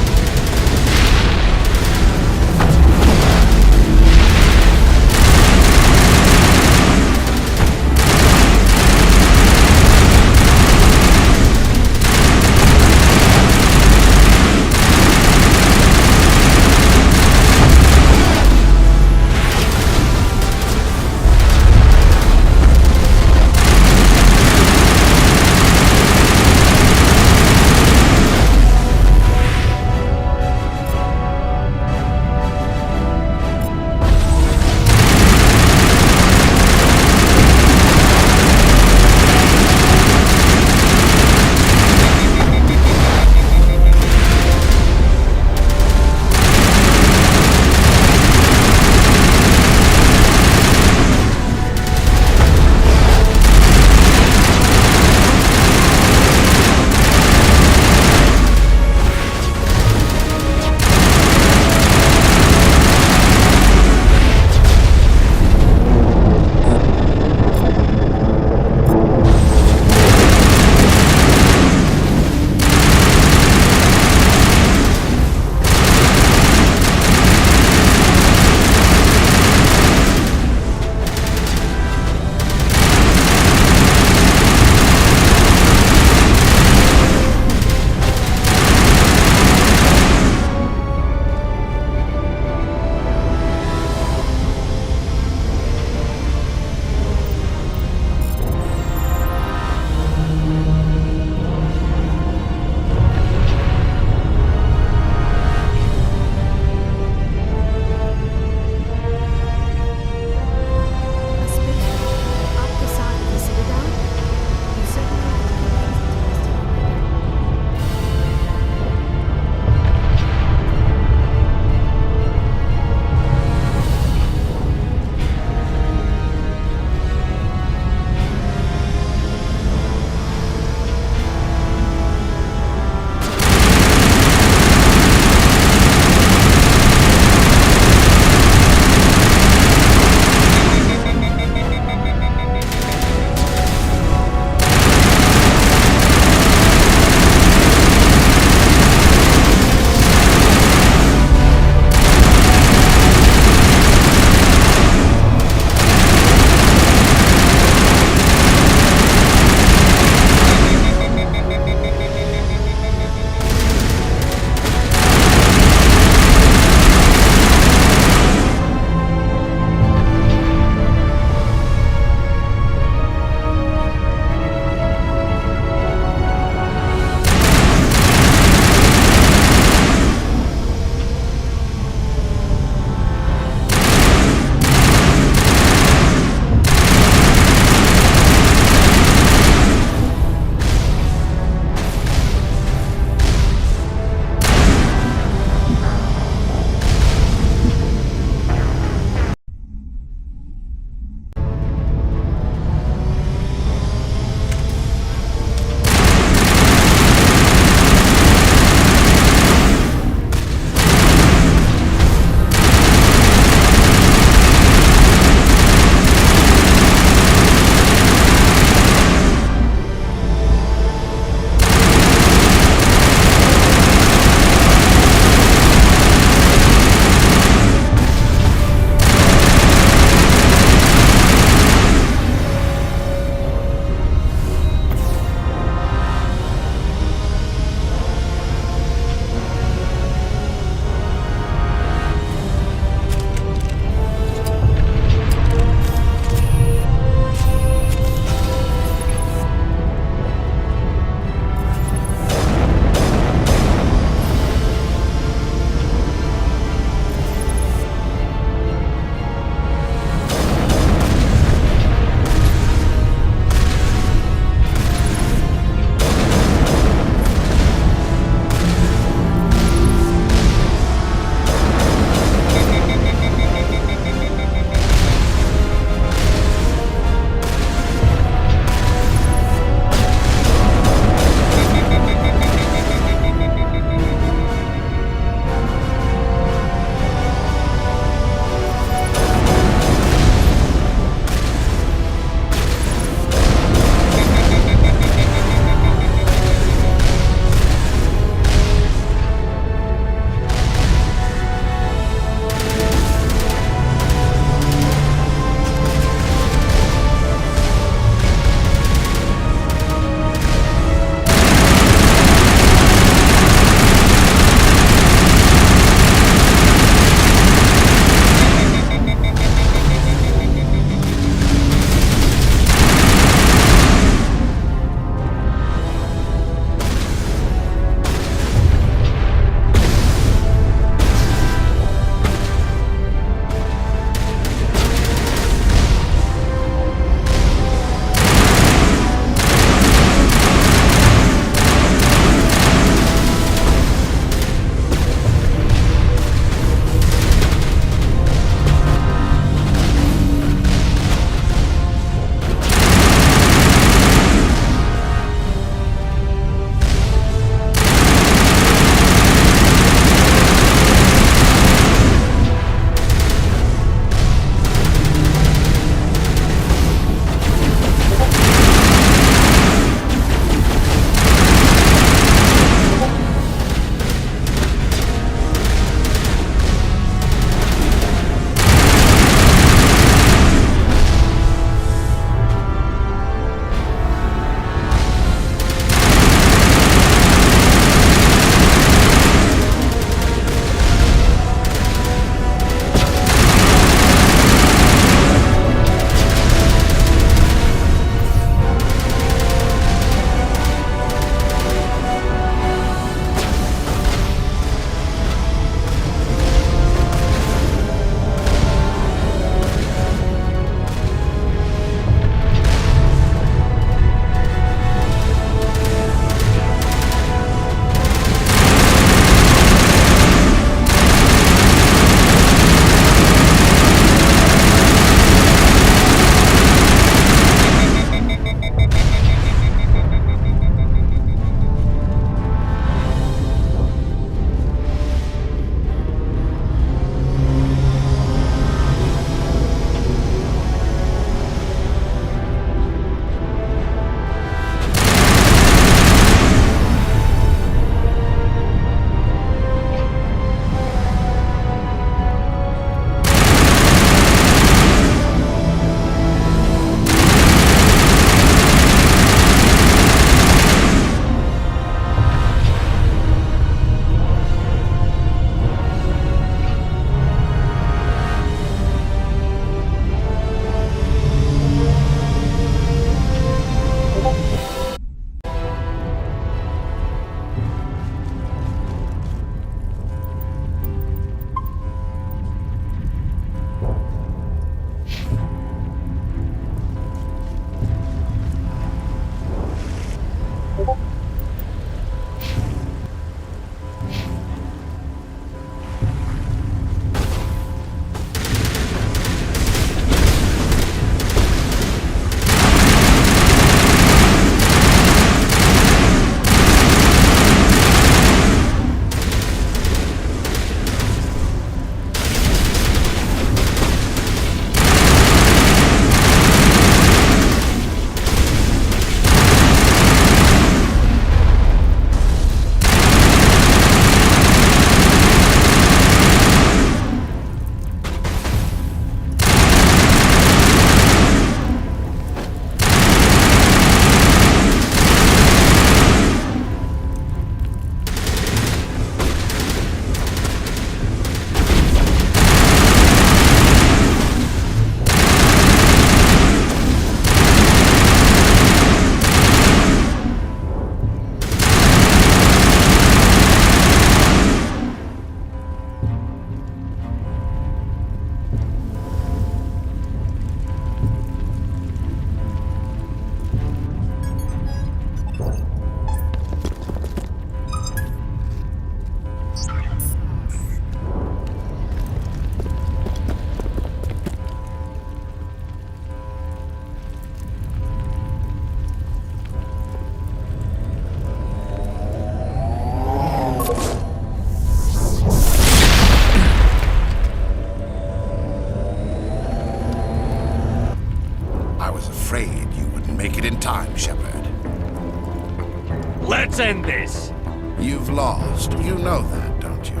Let's end this. You've lost. You know that, don't you?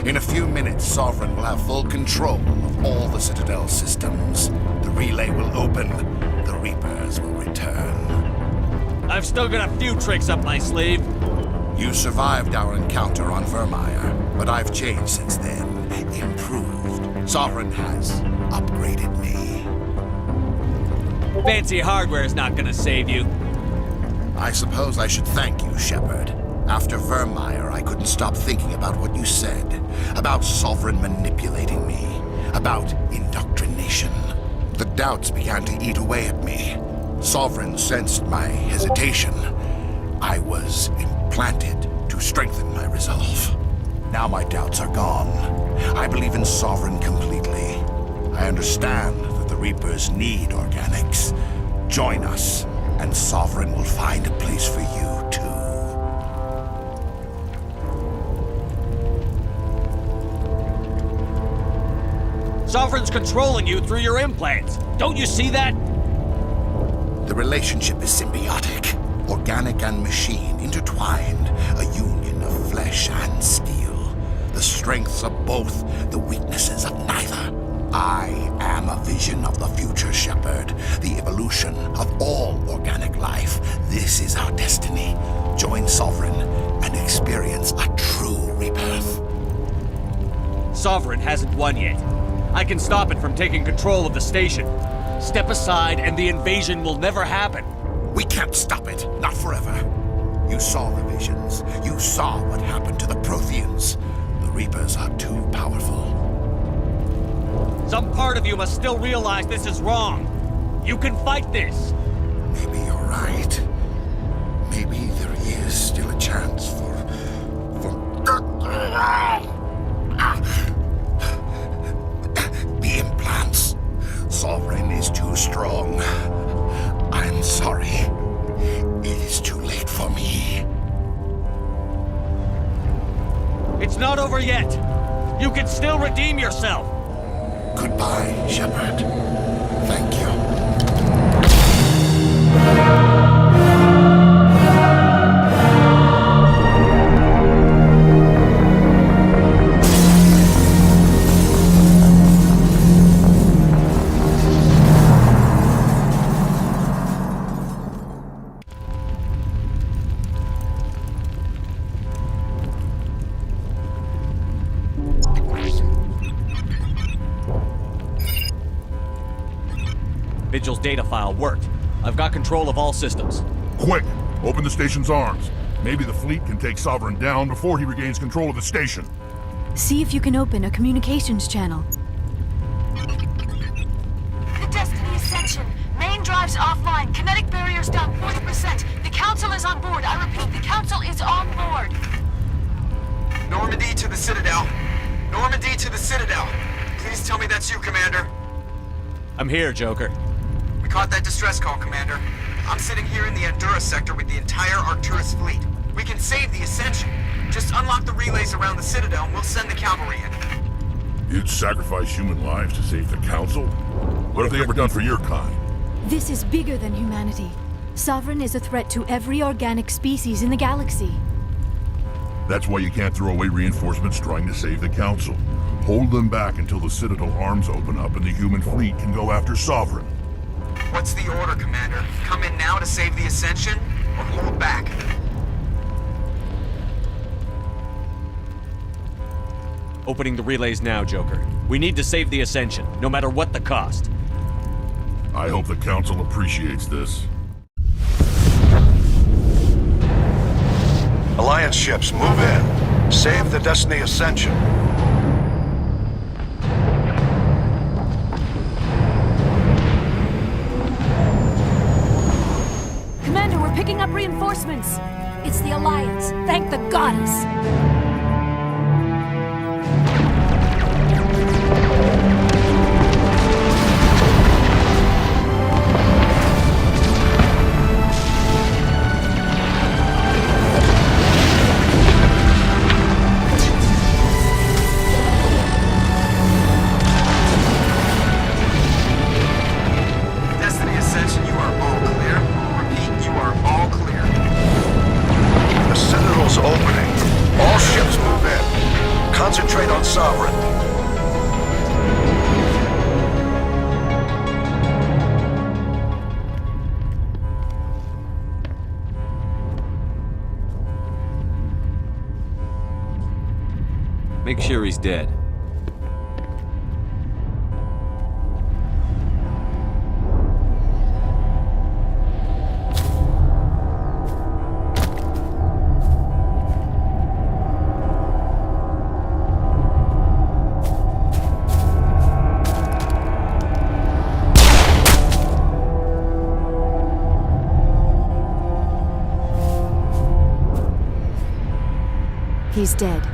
In a few minutes, Sovereign will have full control of all the Citadel systems. The relay will open. The Reapers will return. I've still got a few tricks up my sleeve. You survived our encounter on Vermeer, but I've changed since then. Improved. Sovereign has upgraded me. Fancy hardware's not gonna save you. I suppose I should thank you, Shepard. After Vermeer, I couldn't stop thinking about what you said. About Sovereign manipulating me. About indoctrination. The doubts began to eat away at me. Sovereign sensed my hesitation. I was implanted to strengthen my resolve. Now my doubts are gone. I believe in Sovereign completely. I understand that the Reapers need organics. Join us, and Sovereign will find a place for you, too. Sovereign's controlling you through your implants. Don't you see that? The relationship is symbiotic. Organic and machine intertwined. A union of flesh and steel. The strengths of both, the weaknesses of neither. I am a vision of the future, Shepard. The evolution of all organic life. This is our destiny. Join Sovereign and experience a true rebirth. Sovereign hasn't won yet. I can stop it from taking control of the station. Step aside and the invasion will never happen. We can't stop it. Not forever. You saw the visions. You saw what happened to the Protheans. The Reapers are too powerful. Some part of you must still realize this is wrong. You can fight this. Maybe you're right. Maybe there is still a chance for... The implants. Sovereign is too strong. I'm sorry. It is too late for me. It's not over yet. You can still redeem yourself. Goodbye, Shepard. Thank you. Vigil's data file worked. I've got control of all systems. Quick! Open the station's arms. Maybe the fleet can take Sovereign down before he regains control of the station. See if you can open a communications channel. The Destiny Ascension. Main drives offline. Kinetic barriers down 40%. The Council is on board. I repeat, the Council is on board. Normandy to the Citadel. Normandy to the Citadel. Please tell me that's you, Commander. I'm here, Joker. We caught that distress call, Commander. I'm sitting here in the Endura sector with the entire Arcturus fleet. We can save the Ascension. Just unlock the relays around the Citadel and we'll send the cavalry in. You'd sacrifice human lives to save the Council? What have they ever done for your kind? This is bigger than humanity. Sovereign is a threat to every organic species in the galaxy. That's why you can't throw away reinforcements trying to save the Council. Hold them back until the Citadel arms open up and the human fleet can go after Sovereign. What's the order, Commander? Come in now to save the Ascension, or hold back? Opening the relays now, Joker. We need to save the Ascension, no matter what the cost. I hope the Council appreciates this. Alliance ships, move in. Save the Destiny Ascension. Commander, we're picking up reinforcements. It's the Alliance. Thank the goddess. sovereign. Make sure he's dead. He's dead.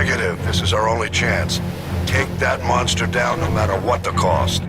Negative. This is our only chance. Take that monster down no matter what the cost.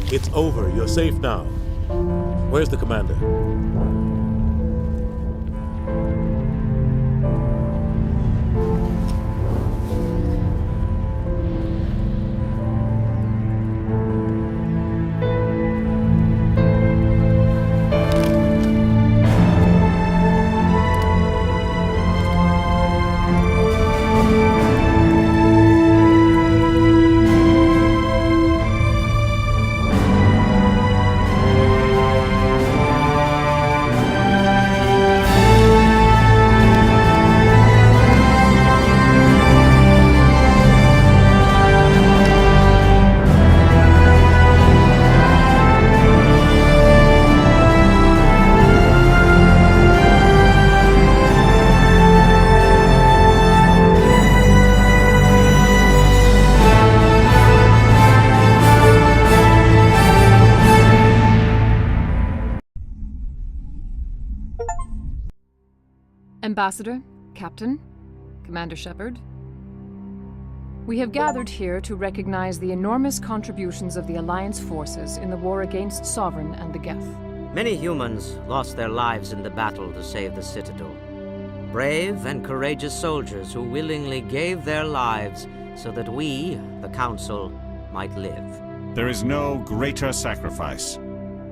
It's over. You're safe now. Where's the commander? Ambassador, Captain, Commander Shepard, we have gathered here to recognize the enormous contributions of the Alliance forces in the war against Sovereign and the Geth. Many humans lost their lives in the battle to save the Citadel. Brave and courageous soldiers who willingly gave their lives so that we, the Council, might live. There is no greater sacrifice,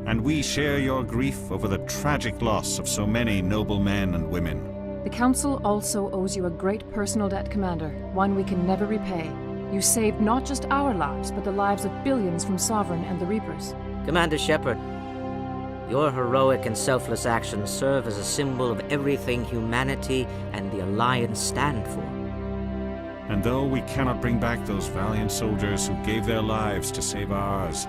and we share your grief over the tragic loss of so many noble men and women. The Council also owes you a great personal debt, Commander, one we can never repay. You saved not just our lives, but the lives of billions from Sovereign and the Reapers. Commander Shepard, your heroic and selfless actions serve as a symbol of everything humanity and the Alliance stand for. And though we cannot bring back those valiant soldiers who gave their lives to save ours,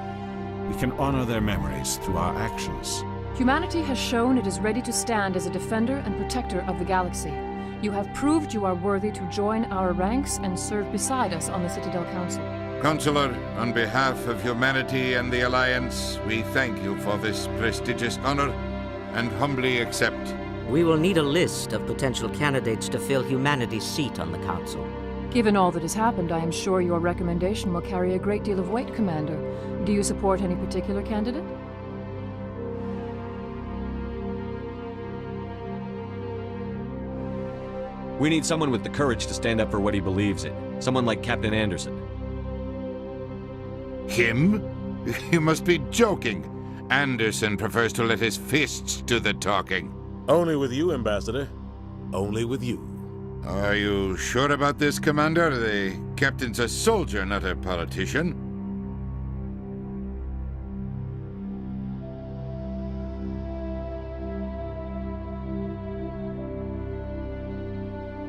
we can honor their memories through our actions. Humanity has shown it is ready to stand as a defender and protector of the galaxy. You have proved you are worthy to join our ranks and serve beside us on the Citadel Council. Counselor, on behalf of humanity and the Alliance, we thank you for this prestigious honor and humbly accept. We will need a list of potential candidates to fill humanity's seat on the Council. Given all that has happened, I am sure your recommendation will carry a great deal of weight, Commander. Do you support any particular candidate? We need someone with the courage to stand up for what he believes in. Someone like Captain Anderson. Him? You must be joking. Anderson prefers to let his fists do the talking. Only with you, Ambassador. Only with you. Are you sure about this, Commander? The captain's a soldier, not a politician.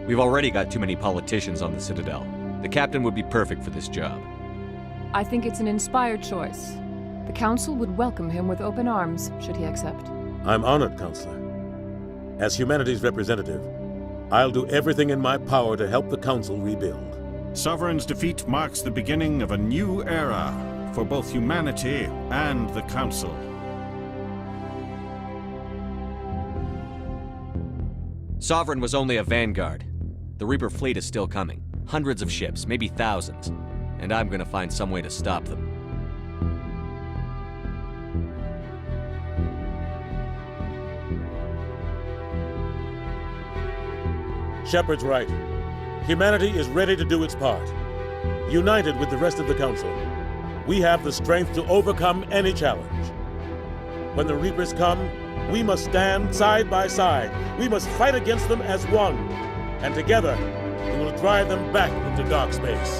We've already got too many politicians on the Citadel. The captain would be perfect for this job. I think it's an inspired choice. The Council would welcome him with open arms, should he accept. I'm honored, Counselor. As humanity's representative, I'll do everything in my power to help the Council rebuild. Sovereign's defeat marks the beginning of a new era for both humanity and the Council. Sovereign was only a vanguard. The Reaper fleet is still coming. Hundreds of ships, maybe thousands. And I'm gonna find some way to stop them. Shepard's right. Humanity is ready to do its part. United with the rest of the Council, we have the strength to overcome any challenge. When the Reapers come, we must stand side by side. We must fight against them as one. And together, we will drive them back into dark space.